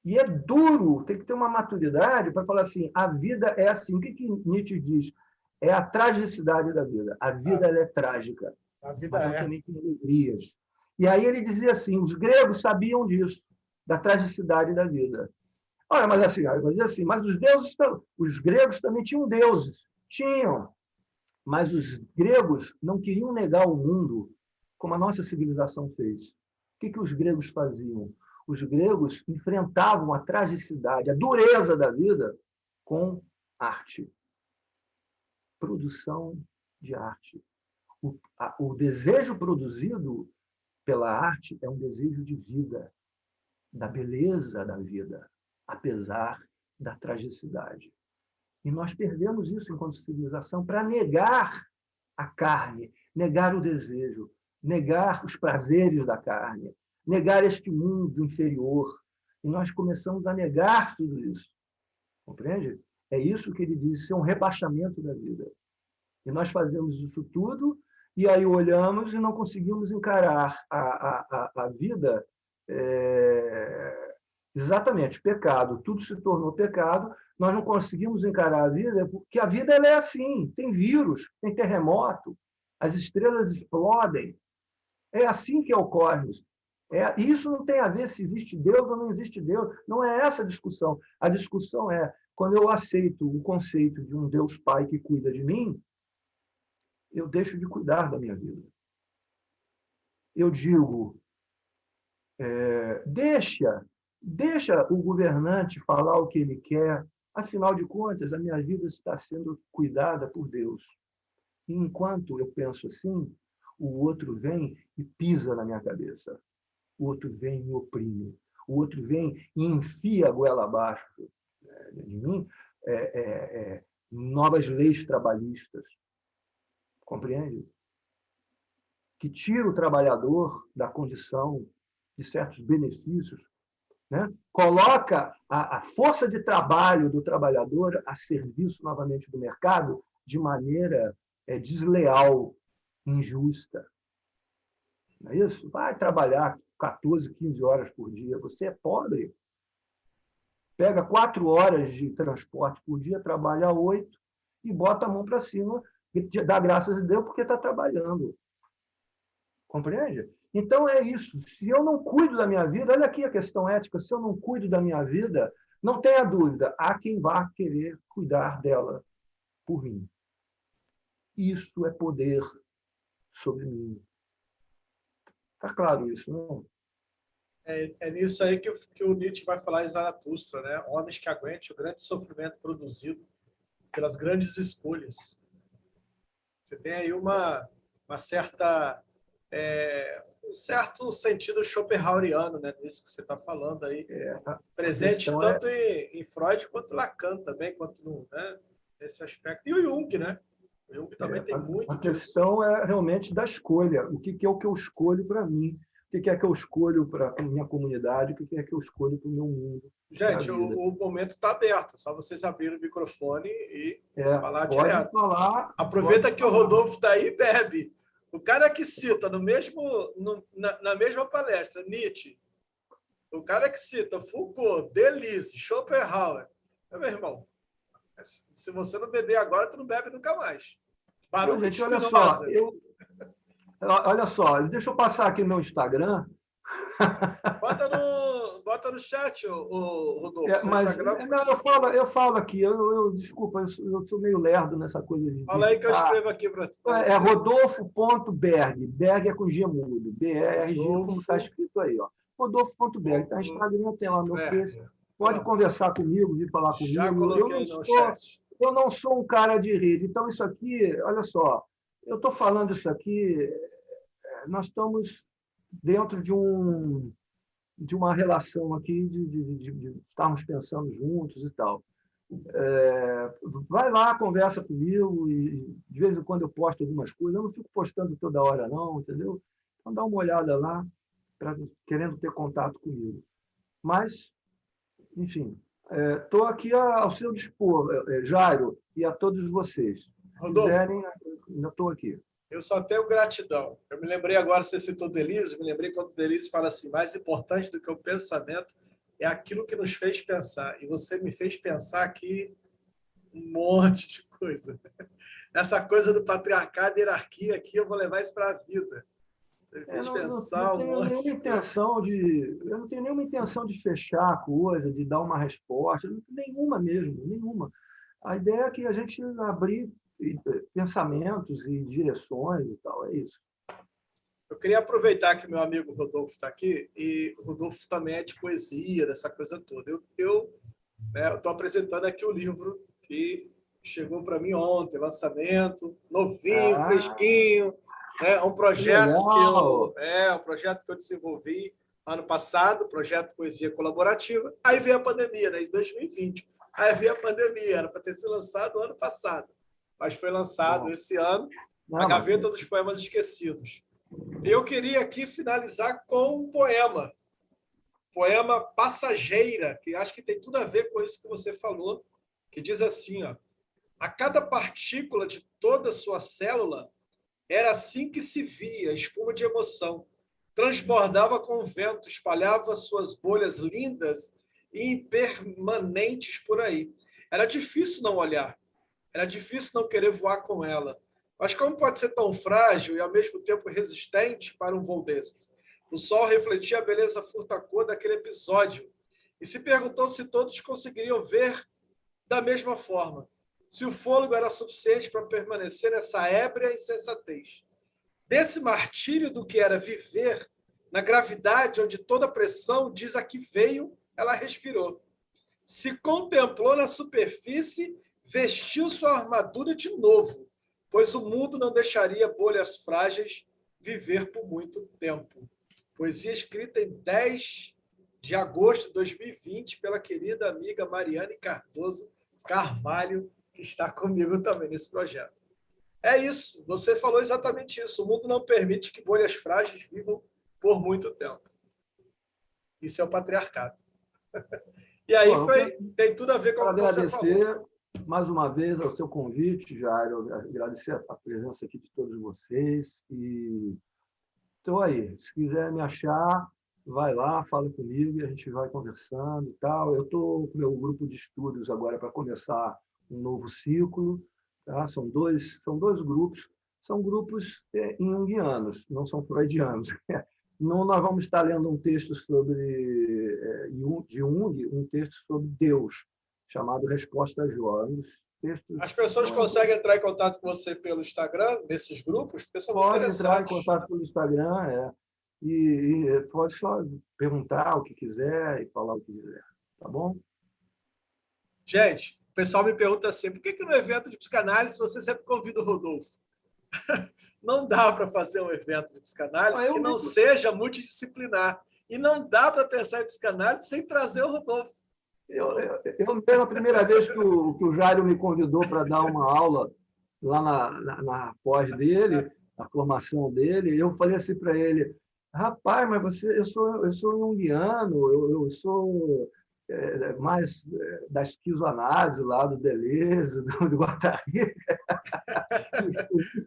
E é duro, tem que ter uma maturidade para falar assim: a vida é assim. O que Nietzsche diz? É a tragicidade da vida. A vida ela é trágica, mas ela também tem alegrias. E aí ele dizia assim: os gregos sabiam disso, da tragicidade da vida. Olha, mas assim, eu vou dizer assim, mas os gregos também tinham deuses. Tinham. Mas os gregos não queriam negar o mundo como a nossa civilização fez. O que os gregos faziam? Os gregos enfrentavam a tragicidade, a dureza da vida com arte. Produção de arte. O desejo produzido pela arte é um desejo de vida, da beleza da vida, apesar da tragicidade. E nós perdemos isso enquanto civilização para negar a carne, negar o desejo, negar os prazeres da carne, negar este mundo inferior. E nós começamos a negar tudo isso. Compreende? É isso que ele diz, isso é um rebaixamento da vida. E nós fazemos isso tudo, e aí olhamos e não conseguimos encarar a vida exatamente, pecado. Tudo se tornou pecado, nós não conseguimos encarar a vida, porque a vida ela é assim, tem vírus, tem terremoto, as estrelas explodem. É assim que ocorre. Isso não tem a ver se existe Deus ou não existe Deus. Não é essa a discussão. A discussão é, quando eu aceito o conceito de um Deus Pai que cuida de mim, eu deixo de cuidar da minha vida. Eu digo, deixa o governante falar o que ele quer. Afinal de contas, a minha vida está sendo cuidada por Deus. E enquanto eu penso assim, o outro vem e pisa na minha cabeça. O outro vem e me oprime. O outro vem e enfia a goela abaixo. de mim, novas leis trabalhistas, compreende? Que tira o trabalhador da condição de certos benefícios, né? Coloca a força de trabalho do trabalhador a serviço novamente do mercado de maneira desleal, injusta. Não é isso? Vai trabalhar 14, 15 horas por dia. Você é pobre. Pega 4 horas de transporte por dia, trabalha 8 e bota a mão para cima e dá graças a Deus porque está trabalhando. Compreende? Então, é isso. Se eu não cuido da minha vida, olha aqui a questão ética, se eu não cuido da minha vida, não tenha dúvida, há quem vá querer cuidar dela por mim. Isso é poder sobre mim. Está claro isso, não? É nisso aí que o Nietzsche vai falar em Zaratustra, né? Homens que aguentem o grande sofrimento produzido pelas grandes escolhas. Você tem aí uma certa... um certo sentido schopenhaueriano, né, nisso que você está falando aí, presente tanto em Freud quanto Lacan também, quanto né, nesse aspecto. E o Jung, né? O Jung também tem muito disso. A questão é realmente da escolha. O que é o que eu escolho para mim? O que é que eu escolho para a minha comunidade? O que é que eu escolho para o meu mundo? Gente, o momento está aberto. É só vocês abrirem o microfone e falar pode direto. Falar, aproveita que o Rodolfo está aí e bebe. O cara que cita na mesma palestra Nietzsche, o cara que cita Foucault, Deleuze, Schopenhauer, meu irmão, se você não beber agora, tu não bebe nunca mais. Baruch de Spinoza. Olha só, deixa eu passar aqui no meu Instagram. Bota no chat, o Rodolfo. Mas eu falo aqui, desculpa, eu sou meio lerdo nessa coisa de. Fala aí que eu escrevo aqui para você. É Rodolfo.berg. Berg é com G mudo. BRG, como está escrito aí. Ó. Rodolfo.berg. Está no Instagram, tem lá no Face. Pode conversar comigo, vir falar comigo. Já coloquei no chat. Eu não sou um cara de rede. Então, isso aqui, olha só, eu estou falando isso aqui, nós estamos dentro de uma relação aqui de estarmos pensando juntos e tal. Vai lá, conversa comigo, e de vez em quando eu posto algumas coisas. Eu não fico postando toda hora, não, entendeu? Então, dá uma olhada lá, querendo ter contato comigo. Mas, enfim, estou aqui ao seu dispor, Jairo, e a todos vocês. Rodolfo, quiserem, ainda estou aqui. Eu só tenho gratidão. Eu me lembrei agora, você citou Deleuze, me lembrei quando Deleuze fala assim, mais importante do que o pensamento é aquilo que nos fez pensar. E você me fez pensar aqui um monte de coisa. Essa coisa do patriarcado e hierarquia aqui, eu vou levar isso para a vida. Você me fez pensar um monte de coisa. Eu não tenho nenhuma intenção de fechar a coisa, de dar uma resposta, nenhuma mesmo, nenhuma. A ideia é que a gente abrir pensamentos e direções e tal, é isso. Eu queria aproveitar que meu amigo Rodolfo está aqui, e o Rodolfo também é de poesia, dessa coisa toda. Eu estou apresentando aqui o livro que chegou para mim ontem, lançamento, novinho, fresquinho, um projeto um projeto que eu desenvolvi ano passado, projeto Poesia Colaborativa. Aí veio a pandemia, né, em 2020. Aí veio a pandemia, era para ter sido lançado ano passado, mas foi lançado esse ano, A Gaveta dos Poemas Esquecidos. Eu queria aqui finalizar com um poema Passageira, que acho que tem tudo a ver com isso que você falou, que diz assim, ó, a cada partícula de toda sua célula era assim que se via, espuma de emoção, transbordava com o vento, espalhava suas bolhas lindas e impermanentes por aí. Era difícil não olhar, era difícil não querer voar com ela. Mas como pode ser tão frágil e, ao mesmo tempo, resistente para um voo desses? O sol refletia a beleza furta-cor daquele episódio e se perguntou se todos conseguiriam ver da mesma forma, se o fôlego era suficiente para permanecer nessa ébria insensatez. Desse martírio do que era viver, na gravidade onde toda pressão diz a que veio, ela respirou. Se contemplou na superfície, vestiu sua armadura de novo, pois o mundo não deixaria bolhas frágeis viver por muito tempo. Poesia escrita em 10 de agosto de 2020, pela querida amiga Mariane Cardoso Carvalho, que está comigo também nesse projeto. É isso, você falou exatamente isso. O mundo não permite que bolhas frágeis vivam por muito tempo. Isso é o patriarcado. E aí tem tudo a ver com o que você falou. Agradecer mais uma vez ao seu convite, Jairo, agradecer a presença aqui de todos vocês. E estou aí. Se quiser me achar, vai lá, fala comigo e a gente vai conversando e tal. Eu estou com o meu grupo de estudos agora para começar um novo ciclo. Tá? São dois grupos. São grupos junguianos, não são freudianos. Não, nós vamos estar lendo um texto de Jung, um texto sobre Deus, chamado Resposta a Jó. As pessoas conseguem entrar em contato com você pelo Instagram, nesses grupos? Pode entrar em contato pelo Instagram, e pode só perguntar o que quiser e falar o que quiser, tá bom? Gente, o pessoal me pergunta assim, por que no evento de psicanálise você sempre convida o Rodolfo? Não dá para fazer um evento de psicanálise que não seja multidisciplinar. E não dá para pensar em psicanálise sem trazer o Rodolfo. Eu mesmo, a primeira vez que o Jairo me convidou para dar uma aula lá na pós dele, na formação dele, eu falei assim para ele, rapaz, mas eu sou junguiano, eu sou mais da esquizoanálise lá do Deleuze, do Guattari.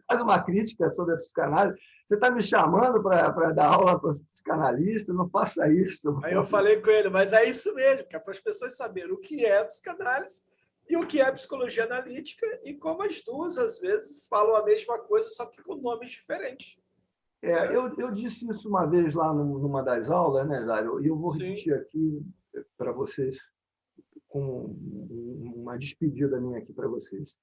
Faz uma crítica sobre a psicanálise. Você está me chamando para dar aula para psicanalista? Não faça isso. Aí eu falei com ele, mas é isso mesmo, que é para as pessoas saberem o que é psicanálise e o que é psicologia analítica e como as duas, às vezes, falam a mesma coisa, só que com nomes diferentes. Eu disse isso uma vez lá numa das aulas, né, Jário? E eu vou repetir aqui para vocês, com uma despedida minha aqui para vocês.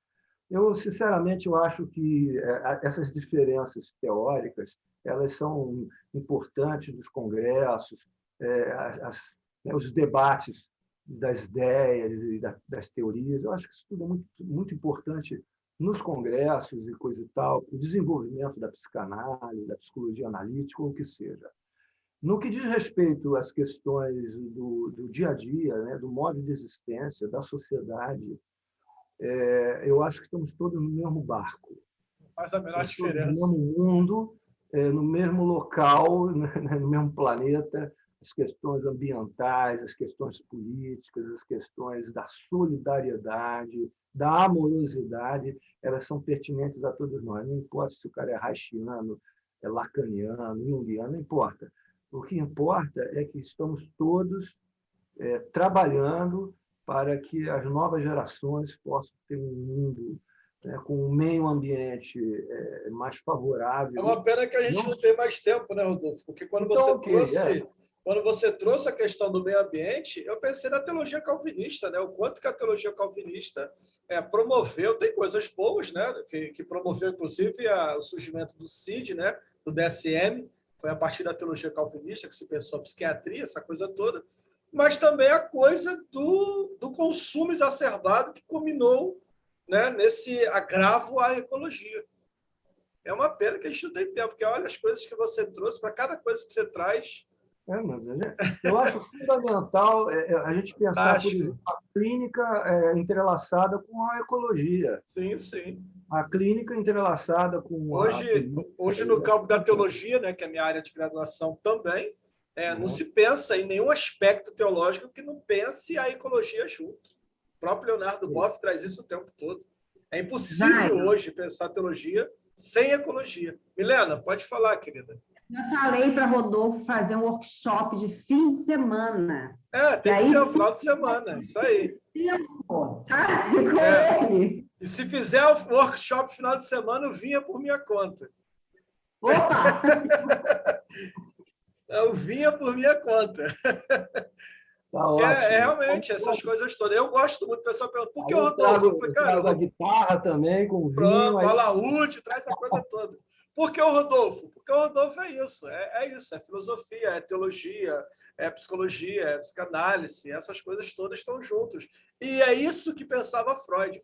Sinceramente, eu acho que essas diferenças teóricas elas são importantes nos congressos, os debates das ideias e das teorias. Eu acho que isso tudo é muito, muito importante nos congressos e coisa e tal, o desenvolvimento da psicanálise, da psicologia analítica, ou o que seja. No que diz respeito às questões do dia a dia, né, do modo de existência, da sociedade, eu acho que estamos todos no mesmo barco. Faz a menor diferença. No mesmo mundo, no mesmo local, no mesmo planeta, as questões ambientais, as questões políticas, as questões da solidariedade, da amorosidade, elas são pertinentes a todos nós. Não importa se o cara é haitiano, é lacaniano, junguiano, não importa. O que importa é que estamos todos trabalhando para que as novas gerações possam ter um mundo com um meio ambiente mais favorável. É uma pena que a gente não tem mais tempo, né, Rodolfo? Porque quando você trouxe a questão do meio ambiente, eu pensei na teologia calvinista, né? O quanto que a teologia calvinista promoveu, tem coisas boas, né? Que promoveu, inclusive, o surgimento do CID, né? Do DSM, foi a partir da teologia calvinista que se pensou a psiquiatria, essa coisa toda, mas também a coisa do consumo exacerbado que culminou, né, nesse agravo à ecologia. É uma pena que a gente não tem tempo, porque olha as coisas que você trouxe, para cada coisa que você traz. Mas eu acho fundamental a gente pensar, por exemplo, a clínica entrelaçada com a ecologia. Sim, sim. A clínica entrelaçada com hoje no campo da teologia, né, que é a minha área de graduação também, não se pensa em nenhum aspecto teológico que não pense a ecologia junto. O próprio Leonardo Boff traz isso o tempo todo. É impossível hoje pensar teologia sem ecologia. Milena, pode falar, querida. Eu falei para Rodolfo fazer um workshop de fim de semana. Tem que ser o final de semana, isso aí. Sabe? E se fizer o workshop final de semana, eu vinha por minha conta. Opa! Eu vinha por minha conta. Realmente, essas coisas todas. Eu gosto muito, o pessoal pergunta, por que o Rodolfo? Eu falei, cara, a guitarra também, com vinho. Pronto, a laúde, traz essa coisa toda. Por que o Rodolfo? Porque o Rodolfo é isso, é filosofia, é teologia, é psicologia, é psicanálise, essas coisas todas estão juntos. E é isso que pensava Freud.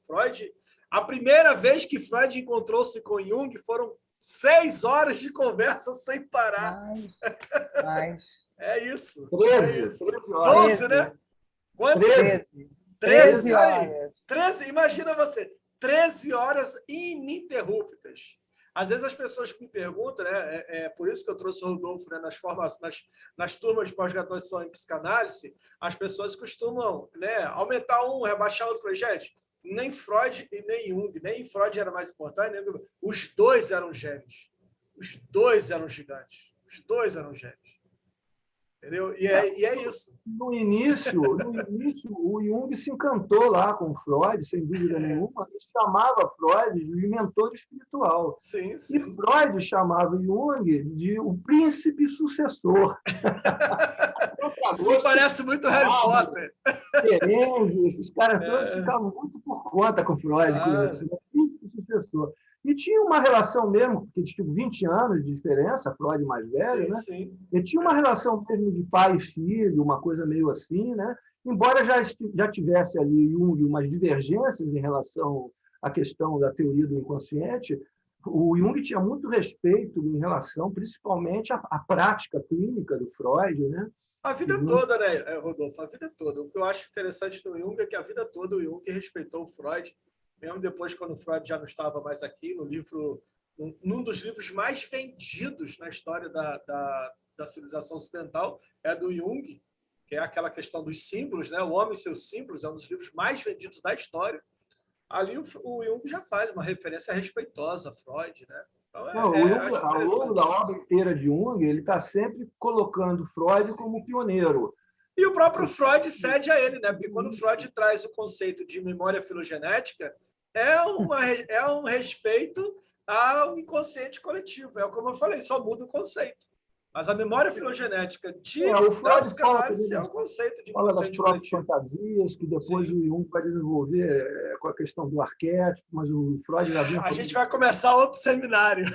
A primeira vez que Freud encontrou-se com Jung foram 6 horas de conversa sem parar. Mais. É isso. 13, É isso. 13 horas. 12, né? Quanto? 13. 13 horas. 13, imagina você, 13 horas ininterruptas. Às vezes as pessoas me perguntam, né? É por isso que eu trouxe o Rodolfo, né, nas turmas de pós-graduação em psicanálise, as pessoas costumam, né, aumentar um, rebaixar outro. Eu falei, gente, nem Freud e nem Jung, nem Freud era mais importante, nem... os dois eram gênios. Os dois eram gigantes. Os dois eram gênios. Entendeu? E é isso. No início, o Jung se encantou lá com o Freud, sem dúvida nenhuma, e chamava Freud de mentor espiritual. Sim, sim. E Freud chamava Jung de o príncipe sucessor. Isso me parece muito Harry Potter. Terenzi, esses caras todos ficavam muito por conta com Freud, com esse príncipe sucessor. E tinha uma relação mesmo, porque tinha 20 anos de diferença, Freud mais velho, sim, né? Sim. E tinha uma relação mesmo de pai e filho, uma coisa meio assim, né? Embora já tivesse ali Jung umas divergências em relação à questão da teoria do inconsciente, o Jung tinha muito respeito em relação, principalmente, à prática clínica do Freud, né? A vida toda, né, Rodolfo? A vida toda. O que eu acho interessante no Jung é que a vida toda o Jung respeitou o Freud, mesmo depois, quando o Freud já não estava mais aqui, num dos livros mais vendidos na história da civilização ocidental, é do Jung, que é aquela questão dos símbolos, né? O Homem e seus Símbolos, é um dos livros mais vendidos da história. Ali o Jung já faz uma referência respeitosa a Freud, né? Então, ao longo da obra inteira de Jung, ele está sempre colocando Freud como pioneiro. E o próprio Freud cede a ele, né? Porque quando Freud traz o conceito de memória filogenética, é um respeito ao inconsciente coletivo. É como eu falei, só muda o conceito. Mas a memória filogenética da psicanálise é o conceito de inconsciente coletivo. Fala das próprias fantasias, que depois o Jung vai desenvolver com a questão do arquétipo, mas o Freud já vinha... A gente vai começar outro seminário.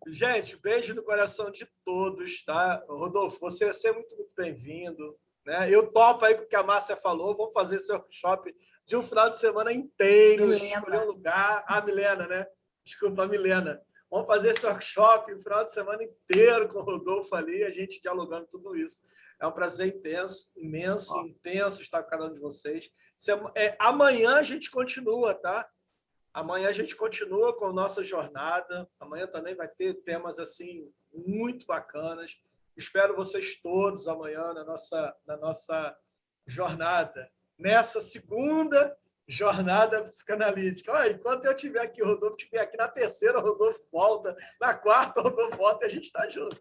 Gente, beijo no coração de todos, tá? Rodolfo, você vai ser muito, muito bem-vindo. Né? Eu topo aí com o que a Márcia falou, vamos fazer esse workshop de um final de semana inteiro, escolher um lugar. A Milena, né? Desculpa, a Milena. Vamos fazer esse workshop um final de semana inteiro com o Rodolfo ali, a gente dialogando tudo isso. É um prazer intenso estar com cada um de vocês. Amanhã a gente continua, tá? Amanhã a gente continua com a nossa jornada. Amanhã também vai ter temas assim muito bacanas. Espero vocês todos amanhã na nossa jornada, nessa segunda jornada psicanalítica. Olha, enquanto eu estiver aqui, o Rodolfo estiver aqui, na terceira, o Rodolfo volta, na quarta, o Rodolfo volta e a gente está junto.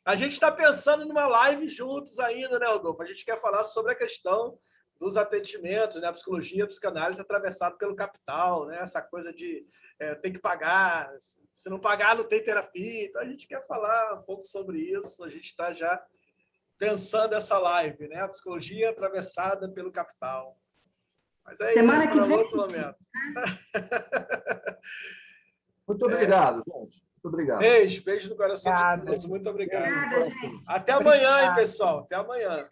A gente está pensando numa live juntos ainda, né, Rodolfo? A gente quer falar sobre a questão dos atendimentos, né? A psicologia, a psicanálise atravessado pelo capital, né? Essa coisa de tem que pagar, se não pagar não tem terapia. Então a gente quer falar um pouco sobre isso, a gente está já pensando essa live, né? A psicologia atravessada pelo capital. Mas aí semana que para vem. outro momento. Muito obrigado, gente. Muito obrigado. Beijo no coração de todos. Muito obrigado. Até amanhã, hein, pessoal? Até amanhã.